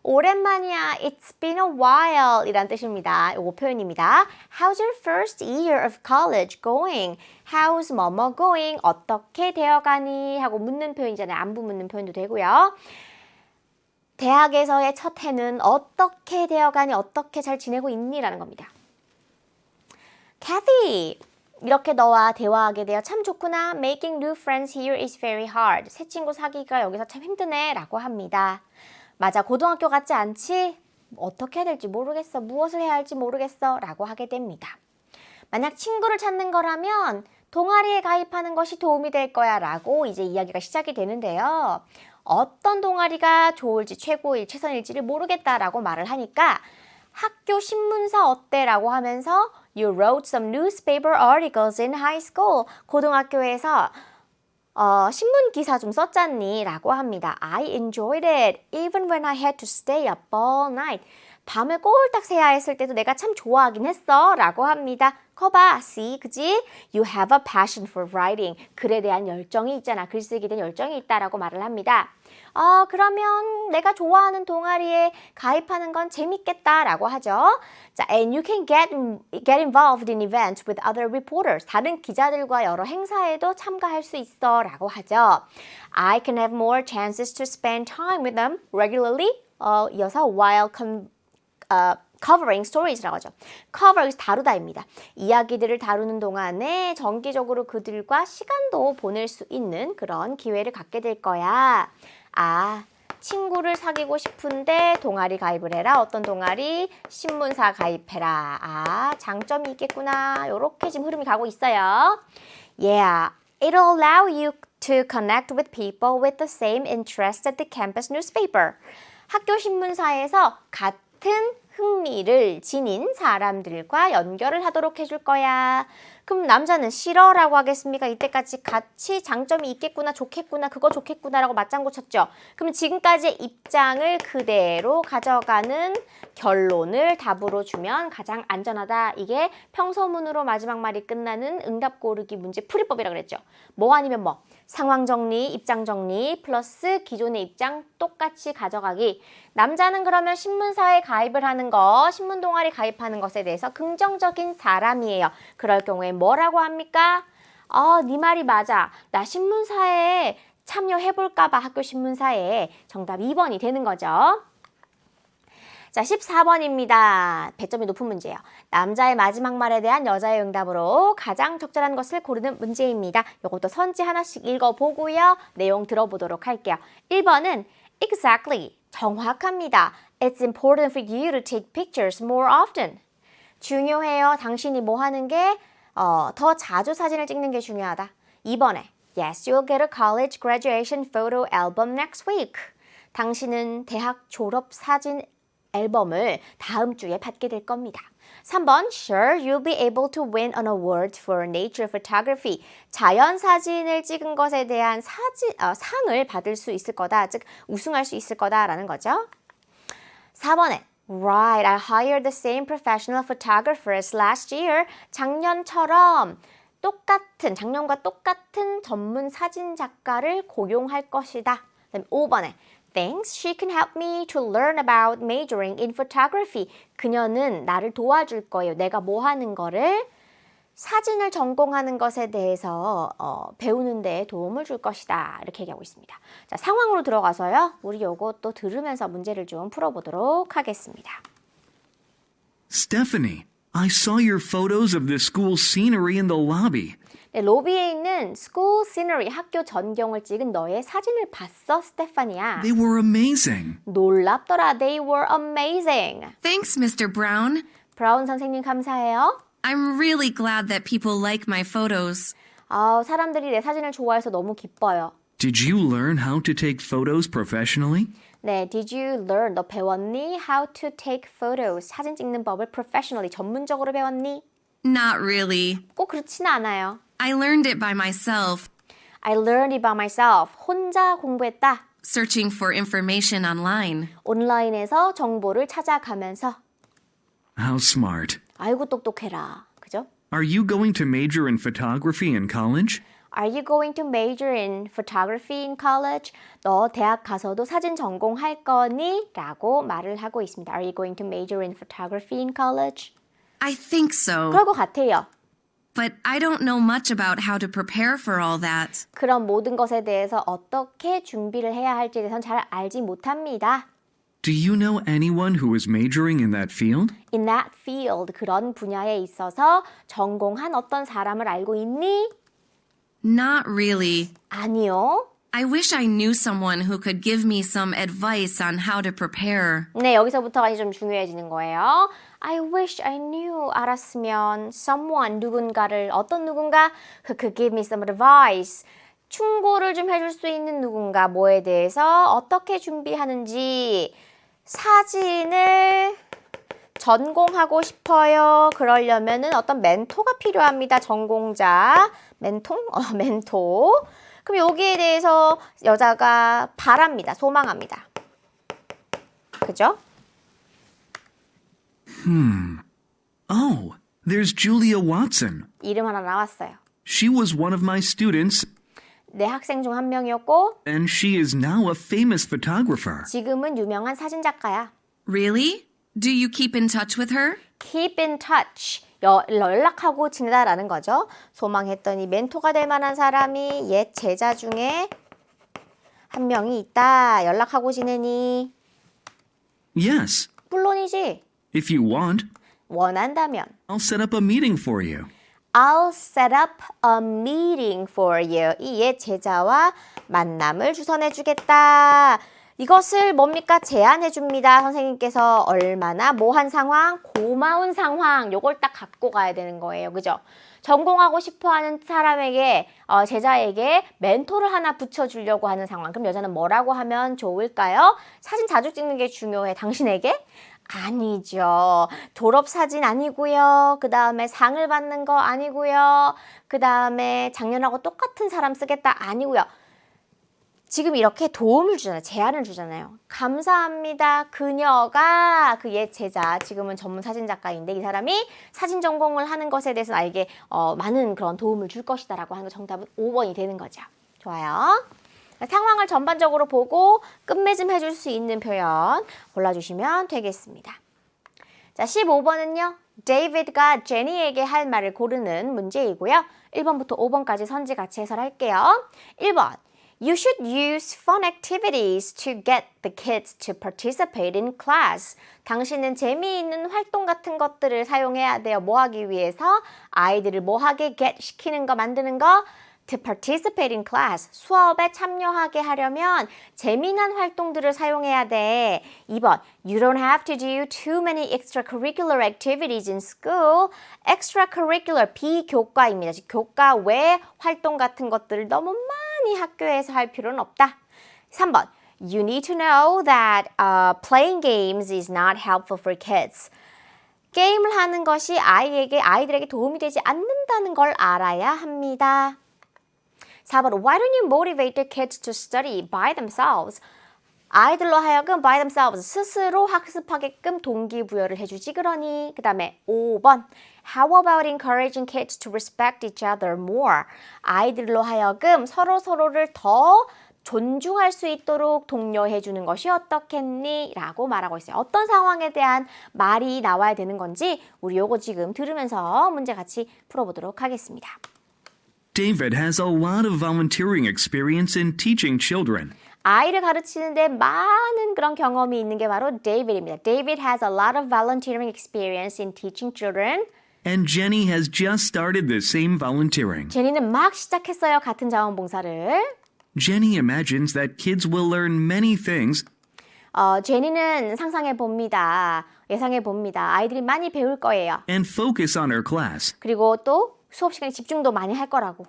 오랜만이야. It's been a while 이란 뜻입니다. 이거 표현입니다. How's your first year of college going? How's 뭐뭐 going? 어떻게 되어가니? 하고 묻는 표현이잖아요. 안부 묻는 표현도 되고요. 대학에서의 첫 해는 어떻게 되어가니? 어떻게 잘 지내고 있니? 라는 겁니다. Kathy, 이렇게 너와 대화하게 되어 참 좋구나. Making new friends here is very hard. 새 친구 사귀기가 여기서 참 힘드네. 라고 합니다. 맞아, 고등학교 같지 않지? 어떻게 해야 될지 모르겠어. 무엇을 해야 할지 모르겠어. 라고 하게 됩니다. 만약 친구를 찾는 거라면 동아리에 가입하는 것이 도움이 될 거야. 라고 이제 이야기가 시작이 되는데요. 어떤 동아리가 좋을지 최고일, 최선일지를 모르겠다라고 말을 하니까 학교 신문사 어때? 라고 하면서 You wrote some newspaper articles in high school. 고등학교에서 신문 기사 좀 썼잖니? 라고 합니다. I enjoyed it, even when I had to stay up all night. 밤을 꼴딱 새야 했을 때도 내가 참 좋아하긴 했어. 라고 합니다. 거봐, see, 그지? You have a passion for writing. 글에 대한 열정이 있잖아. 글쓰기에 대한 열정이 있다라고 말을 합니다. 그러면 내가 좋아하는 동아리에 가입하는 건 재밌겠다라고 하죠. 자, and you can get involved in events with other reporters. 다른 기자들과 여러 행사에도 참가할 수 있어 라고 하죠. I can have more chances to spend time with them regularly. 이어서 while covering stories라고 하죠. cover, 다루다입니다. 이야기들을 다루는 동안에 정기적으로 그들과 시간도 보낼 수 있는 그런 기회를 갖게 될 거야. 친구를 사귀고 싶은데 동아리 가입을 해라. 어떤 동아리? 신문사 가입해라. 장점이 있겠구나. 요렇게 지금 흐름이 가고 있어요. Yeah, it'll allow you to connect with people with the same interest at the campus newspaper. 학교 신문사에서 같은 흥미를 지닌 사람들과 연결을 하도록 해줄 거야. 그럼 남자는 싫어라고 하겠습니까? 이때까지 같이 장점이 있겠구나, 좋겠구나, 그거 좋겠구나 라고 맞장구 쳤죠. 그럼 지금까지의 입장을 그대로 가져가는 결론을 답으로 주면 가장 안전하다. 이게 평서문으로 마지막 말이 끝나는 응답 고르기 문제 풀이법이라고 그랬죠. 뭐 아니면 뭐. 상황 정리, 입장 정리, 플러스 기존의 입장 똑같이 가져가기. 남자는 그러면 신문사에 가입을 하는 거, 신문 동아리 가입하는 것에 대해서 긍정적인 사람이에요. 그럴 경우에 뭐라고 합니까? 네 말이 맞아. 나 신문사에 참여해볼까 봐, 학교 신문사에. 정답 2번이 되는 거죠. 자, 14번입니다. 배점이 높은 문제예요. 남자의 마지막 말에 대한 여자의 응답으로 가장 적절한 것을 고르는 문제입니다. 이것도 선지 하나씩 읽어보고요. 내용 들어보도록 할게요. 1번은 exactly, 정확합니다. It's important for you to take pictures more often. 중요해요. 당신이 뭐 하는 게 더 자주 사진을 찍는 게 중요하다. 2번에 Yes, you'll get a college graduation photo album next week. 당신은 대학 졸업 사진 앨범을 다음 주에 받게 될 겁니다. 3번, Sure, you'll be able to win an award for nature photography. 자연 사진을 찍은 것에 대한 상을 받을 수 있을 거다. 즉, 우승할 수 있을 거다라는 거죠. 4번에 Right, I hired the same professional photographers last year. 작년과 똑같은 전문 사진 작가를 고용할 것이다. 그다음에 5번에 thinks she can help me to learn about majoring in photography. 그녀는 나를 도와줄 거예요. 내가 뭐 하는 거를 사진을 전공하는 것에 대해서 배우는 데 도움을 줄 것이다. 이렇게 얘기하고 있습니다. 자, 상황으로 들어가서요. 우리 요거 또 들으면서 문제를 좀 풀어보도록 하겠습니다. Stephanie, I saw your photos of the school scenery in the lobby. 네, 로비에 있는 school scenery, 학교 전경을 찍은 너의 사진을 봤어, 스테파니야. They were amazing. 놀랍더라. They were amazing. Thanks, Mr. Brown. 브라운 선생님 감사해요. I'm really glad that people like my photos. 사람들이 내 사진을 좋아해서 너무 기뻐요. Did you learn how to take photos professionally? 네, did you learn? 너 배웠니? How to take photos. 사진 찍는 법을 professionally, 전문적으로 배웠니? Not really. 꼭 그렇지는 않아요. I learned it by myself, I learned it by myself. 혼자 공부했다. searching for information online. 온라인에서 정보를 찾아가면서. How smart. 아이고 똑똑해라. 그죠? Are you going to major in photography in college? Are you going to major in photography in college? 너 대학 가서도 사진 전공할 거니? 라고 말을 하고 있습니다. Are you going to major in photography in college? I think so, 그럴 것 같아요. but I don't know much about how to prepare for all that. 그런 모든 것에 대해서 어떻게 준비를 해야 할지에 대해서는 잘 알지 못합니다. Do you know anyone who is majoring in that field? In that field, 그런 분야에 있어서 전공한 어떤 사람을 알고 있니? Not really. 아니요. I wish I knew someone who could give me some advice on how to prepare. 네, 여기서부터가 이제 좀 중요해지는 거예요. I wish I knew, 알았으면 someone, 누군가를, 어떤 누군가 who could give me some advice. 충고를 좀 해줄 수 있는 누군가, 뭐에 대해서 어떻게 준비하는지. 사진을 전공하고 싶어요. 그러려면은 어떤 멘토가 필요합니다. 전공자. 멘토. 그럼 여기에 대해서 여자가 바랍니다. 소망합니다. 그죠? Oh, there's Julia Watson. 이름 하나 나왔어요. She was one of my students, 내 학생 중 한 명이었고 and she is now a famous photographer. 지금은 유명한 사진작가야. Really? Do you keep in touch with her? Keep in touch. 연락하고 지내다라는 거죠. 소망했던 이 멘토가 될 만한 사람이 옛 제자 중에 한 명이 있다. 연락하고 지내니? Yes, 물론이지. if you want, 원한다면. I'll set up a meeting for you. I'll set up a meeting for you. 이 옛 제자와 만남을 주선해 주겠다. 이것을 뭡니까? 제안해 줍니다. 선생님께서 얼마나 뭐한 상황? 고마운 상황. 요걸 딱 갖고 가야 되는 거예요. 그죠? 전공하고 싶어하는 사람에게 제자에게 멘토를 하나 붙여주려고 하는 상황. 그럼 여자는 뭐라고 하면 좋을까요? 사진 자주 찍는 게 중요해. 당신에게? 아니죠. 졸업사진 아니고요. 그 다음에 상을 받는 거 아니고요. 그 다음에 작년하고 똑같은 사람 쓰겠다 아니고요. 지금 이렇게 도움을 주잖아요. 제안을 주잖아요. 감사합니다. 그녀가 그 옛 제자, 지금은 전문 사진작가인데 이 사람이 사진 전공을 하는 것에 대해서 나에게 많은 그런 도움을 줄 것이다 라고 하는 거 정답은 5번이 되는 거죠. 좋아요. 상황을 전반적으로 보고 끝맺음 해줄 수 있는 표현 골라주시면 되겠습니다. 자, 15번은요. 데이비드가 제니에게 할 말을 고르는 문제이고요. 1번부터 5번까지 선지 같이 해설할게요. 1번. You should use fun activities to get the kids to participate in class. 당신은 재미있는 활동 같은 것들을 사용해야 돼요. 뭐 하기 위해서? 아이들을 뭐 하게 get 시키는 거, 만드는 거. To participate in class. 수업에 참여하게 하려면 재미난 활동들을 사용해야 돼. 2번. You don't have to do too many extracurricular activities in school. extracurricular, 비교과입니다. 즉 교과 외 활동 같은 것들을 너무 많이 학교에서 할 필요는 없다. 3번. You need to know that playing games is not helpful for kids. 게임을 하는 것이 아이들에게 도움이 되지 않는다는 걸 알아야 합니다. 4번. Why don't you motivate the kids to study by themselves? 아이들로 하여금 by themselves, 스스로 학습하게끔 동기부여를 해주지 그러니. 그 다음에 5번. How about encouraging kids to respect each other more? 아이들로 하여금 서로를 더 존중할 수 있도록 독려해 주는 것이 어떻겠니? 라고 말하고 있어요. 어떤 상황에 대한 말이 나와야 되는 건지 우리 요거 지금 들으면서 문제 같이 풀어보도록 하겠습니다. David has a lot of volunteering experience in teaching children. 아이를 가르치는데 많은 그런 경험이 있는 게 바로 David입니다. David has a lot of volunteering experience in teaching children. And Jenny has just started the same volunteering. 제니는 막 시작했어요. 같은 자원봉사를. Jenny imagines that kids will learn many things 제니는 상상해 봅니다. 예상해 봅니다. 아이들이 많이 배울 거예요. and focus on her class. 그리고 또 수업 시간에 집중도 많이 할 거라고.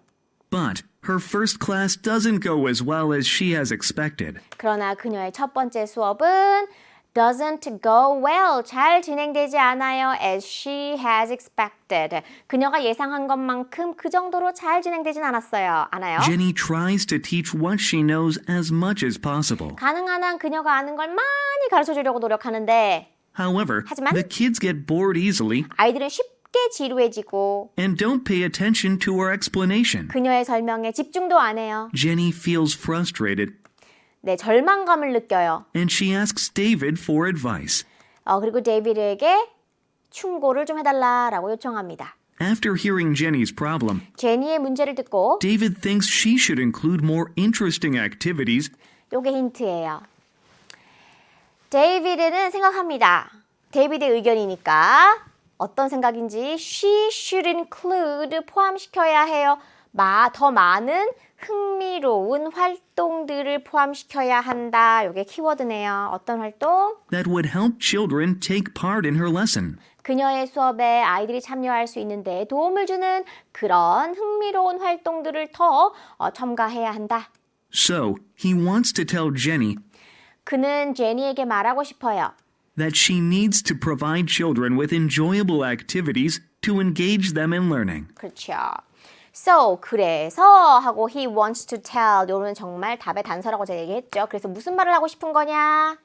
But her first class doesn't go as well as she has expected. 그러나 그녀의 첫 번째 수업은 doesn't go well. 잘 진행되지 않아요. as she has expected. 그녀가 예상한 것만큼 그 정도로 잘 진행되진 않았어요. 않아요? Jenny tries to teach what she knows as much as possible. 가능한 한 그녀가 아는 걸 많이 가르쳐 주려고 노력하는데 However, 하지만 the kids get bored easily 아이들은 쉽게 지루해지고 and don't pay attention to her explanation. 그녀의 설명에 집중도 안 해요. Jenny feels frustrated 네, 절망감을 느껴요. and she asks David for advice. 그리고 데이비드에게 충고를 좀 해달라라고 요청합니다. After hearing Jenny's problem, 제니의 문제를 듣고 David thinks she should include more interesting activities 요게 힌트예요. 데이비드는 생각합니다. 데이비드의 의견이니까 어떤 생각인지 she should include 포함시켜야 해요. 더 많은 흥미로운 활동들을 포함시켜야 한다. 요게 키워드네요. 어떤 활동? that would help children take part in her lesson. 그녀의 수업에 아이들이 참여할 수 있는데 도움을 주는 그런 흥미로운 활동들을 더 첨가해야 한다. So, he wants to tell Jenny 그는 제니에게 말하고 싶어요. that she needs to provide children with enjoyable activities to engage them in learning. 그렇죠. So, 그래서 하고 he wants to tell 요는 정말 답의 단서라고 제가 얘기했죠. 그래서 무슨 말을 하고 싶은 거냐?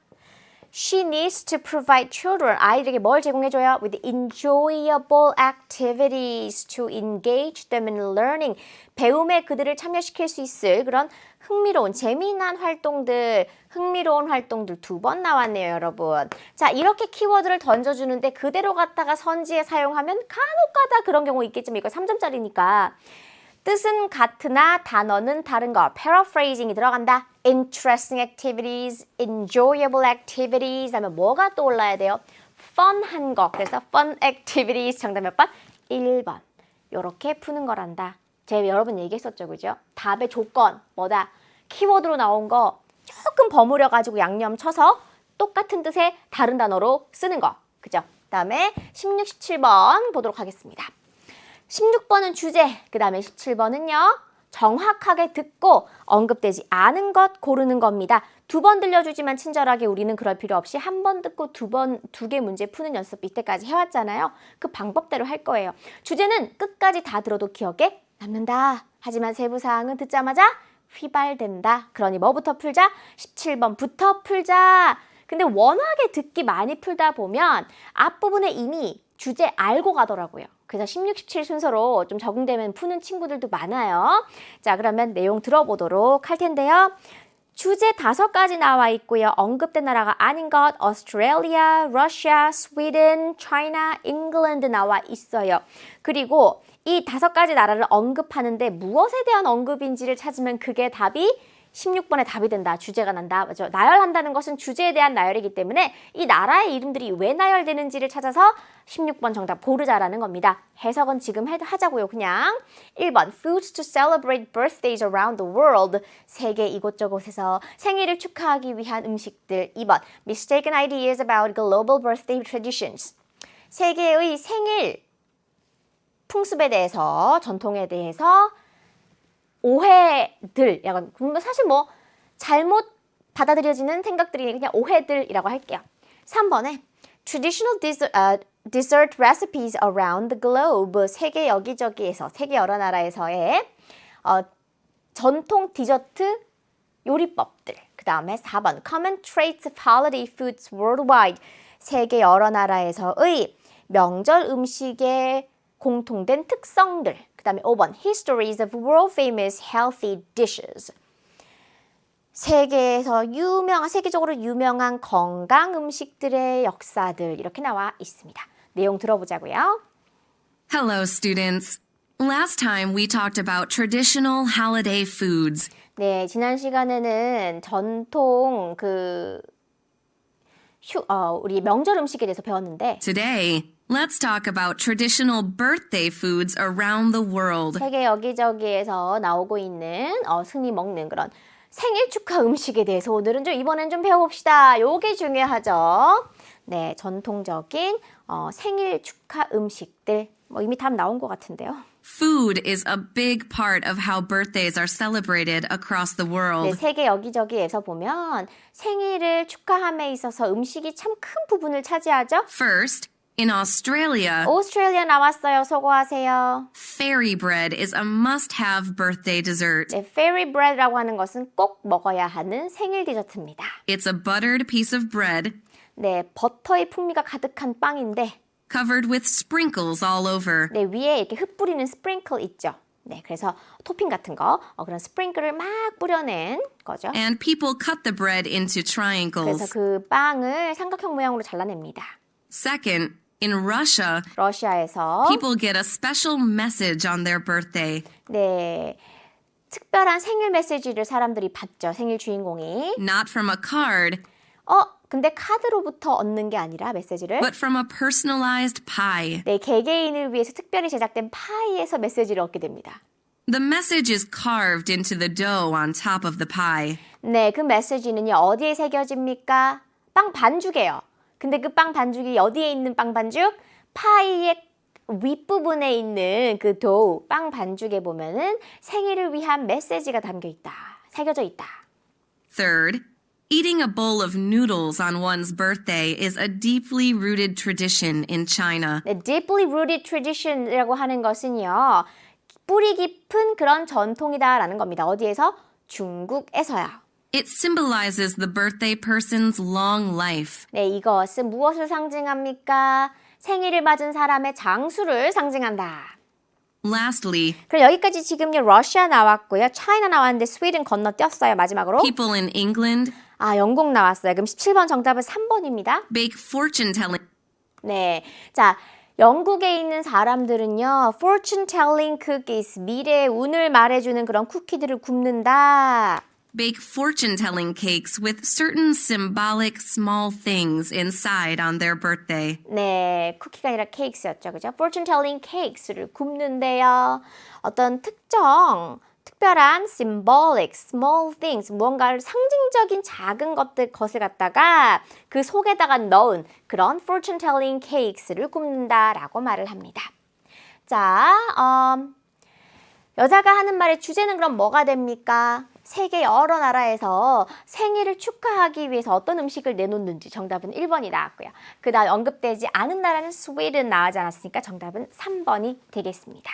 She needs to provide children. 아이들에게 뭘 제공해줘요? With enjoyable activities to engage them in learning. 배움에 그들을 참여시킬 수 있을 그런 흥미로운, 재미난 활동들, 흥미로운 활동들 2번 나왔네요, 여러분. 자, 이렇게 키워드를 던져주는데 그대로 갖다가 선지에 사용하면 간혹가다 그런 경우 있겠지만 이거 3점짜리니까 뜻은 같으나 단어는 다른 거. paraphrasing이 들어간다. interesting activities, enjoyable activities 하면 뭐가 떠올라야 돼요? fun한 거. 그래서 fun activities 정답 몇 번? 1번. 요렇게 푸는 거란다. 제가 여러분 얘기했었죠, 그죠? 답의 조건 뭐다? 키워드로 나온 거 조금 버무려 가지고 양념 쳐서 똑같은 뜻의 다른 단어로 쓰는 거. 그죠? 그다음에 16, 17번 보도록 하겠습니다. 16번은 주제, 그 다음에 17번은요. 정확하게 듣고 언급되지 않은 것 고르는 겁니다. 2번 들려주지만 친절하게 우리는 그럴 필요 없이 한 번 듣고 두 개 문제 푸는 연습 이때까지 해왔잖아요. 그 방법대로 할 거예요. 주제는 끝까지 다 들어도 기억에 남는다. 하지만 세부사항은 듣자마자 휘발된다. 그러니 뭐부터 풀자? 17번부터 풀자. 근데 워낙에 듣기 많이 풀다 보면 앞부분에 이미 주제 알고 가더라고요. 그래서 16, 17 순서로 좀 적응되면 푸는 친구들도 많아요. 자, 그러면 내용 들어보도록 할 텐데요. 주제 5가지 나와 있고요. 언급된 나라가 아닌 것, 오스트레일리아, 러시아, 스웨덴, 차이나, 잉글랜드 나와 있어요. 그리고 이 5가지 나라를 언급하는데 무엇에 대한 언급인지를 찾으면 그게 답이 16번의 답이 된다. 주제가 난다. 맞죠? 나열한다는 것은 주제에 대한 나열이기 때문에 이 나라의 이름들이 왜 나열되는지를 찾아서 16번 정답 고르자라는 겁니다. 해석은 지금 하자고요. 그냥 1번 Foods to celebrate birthdays around the world. 세계 이곳저곳에서 생일을 축하하기 위한 음식들. 2번 Mistaken ideas about global birthday traditions. 세계의 생일 풍습에 대해서, 전통에 대해서 오해들, 약간 사실 뭐 잘못 받아들여지는 생각들이 그냥 오해들이라고 할게요. 3번에 Traditional dessert recipes around the globe. 세계 여기저기에서, 세계 여러 나라에서의 전통 디저트 요리법들. 그 다음에 4번 Common traits of holiday foods worldwide. 세계 여러 나라에서의 명절 음식의 공통된 특성들. 그 다음에 5번 Histories of world famous healthy dishes. 세계에서 세계적으로 유명한 건강 음식들의 역사들 이렇게 나와 있습니다. 내용 들어보자고요. Hello, students. Last time we talked about traditional holiday foods. 네, 지난 시간에는 전통 우리 명절 음식에 대해서 배웠는데 Today, let's talk about traditional birthday foods around the world. 세계 여기저기에서 나오고 있는 흔히 먹는 그런 생일 축하 음식에 대해서 오늘은 이번엔 좀 배워봅시다. 요게 중요하죠. 네, 전통적인 생일 축하 음식들 이미 답 나온 것 같은데요. Food is a big part of how birthdays are celebrated across the 네, world. 세계 여기저기에서 보면 생일을 축하함에 있어서 음식이 참 큰 부분을 차지하죠. First, in Australia, 오스트레일리아 나왔어요. 소거하세요. fairy bread is a must-have birthday dessert. 네, fairy bread라고 하는 것은 꼭 먹어야 하는 생일 디저트입니다. It's a buttered piece of bread 네, 버터의 풍미가 가득한 빵인데 covered with sprinkles all over. 네, 위에 이렇게 흩뿌리는 스프링클 있죠. 네, 그래서 토핑 같은 거 그런 스프링클을 막 뿌려낸 거죠. And people cut the bread into 그래서 triangles. 그 빵을 삼각형 모양으로 잘라냅니다. Second, in Russia, 러시아에서 people get a special message on their birthday. 네, 특별한 생일 메시지를 사람들이 받죠. 생일 주인공이. Not from a card, 근데 카드로부터 얻는 게 아니라 메시지를 but from a personalized pie. 네, 개개인을 위해서 특별히 제작된 파이에서 메시지를 얻게 됩니다. The message is carved into the dough on top of the pie. 네, 그 메시지는요, 어디에 새겨집니까? 빵 반죽이에요. 근데 그 빵 반죽이 어디에 있는 빵 반죽? 파이의 윗부분에 있는 그 도우, 빵 반죽에 보면은 생일을 위한 메시지가 담겨 있다. 새겨져 있다. Third, eating a bowl of noodles on one's birthday is a deeply rooted tradition in China. 네, deeply rooted tradition이라고 하는 것은요, 뿌리 깊은 그런 전통이다라는 겁니다. 어디에서? 중국에서요. It symbolizes the birthday person's long life. 네, 이것은 무엇을 상징합니까? 생일을 맞은 사람의 장수를 상징한다. Lastly, 그럼 여기까지 지금요, 러시아 나왔고요, 차이나 나왔는데 스웨덴 건너뛰었어요, 마지막으로. people in England 영국 나왔어요. 그럼 17번 정답은 3번입니다. bake fortune telling. 네, 자, 영국에 있는 사람들은요, fortune telling cookies, 미래의 운을 말해주는 그런 쿠키들을 굽는다. Bake fortune telling cakes with certain symbolic small things inside on their birthday. 네, 쿠키가 아니라 케이크였죠, 그죠? fortune telling cakes를 굽는데요. 어떤 특별한 symbolic, small things, 무언가를 상징적인 작은 것을 갖다가 그 속에다가 넣은 그런 fortune telling cakes를 굽는다라고 말을 합니다. 자, 여자가 하는 말의 주제는 그럼 뭐가 됩니까? 세계 여러 나라에서 생일을 축하하기 위해서 어떤 음식을 내놓는지 정답은 1번이 나왔고요. 그 다음 언급되지 않은 나라는 스웨덴 나오지 않았으니까 정답은 3번이 되겠습니다.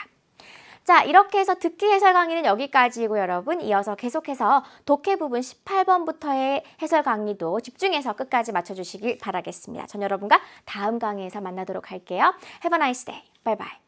자, 이렇게 해서 듣기 해설 강의는 여기까지이고 여러분, 이어서 계속해서 독해 부분 18번부터의 해설 강의도 집중해서 끝까지 맞춰주시길 바라겠습니다. 전 여러분과 다음 강의에서 만나도록 할게요. Have a nice day. Bye bye.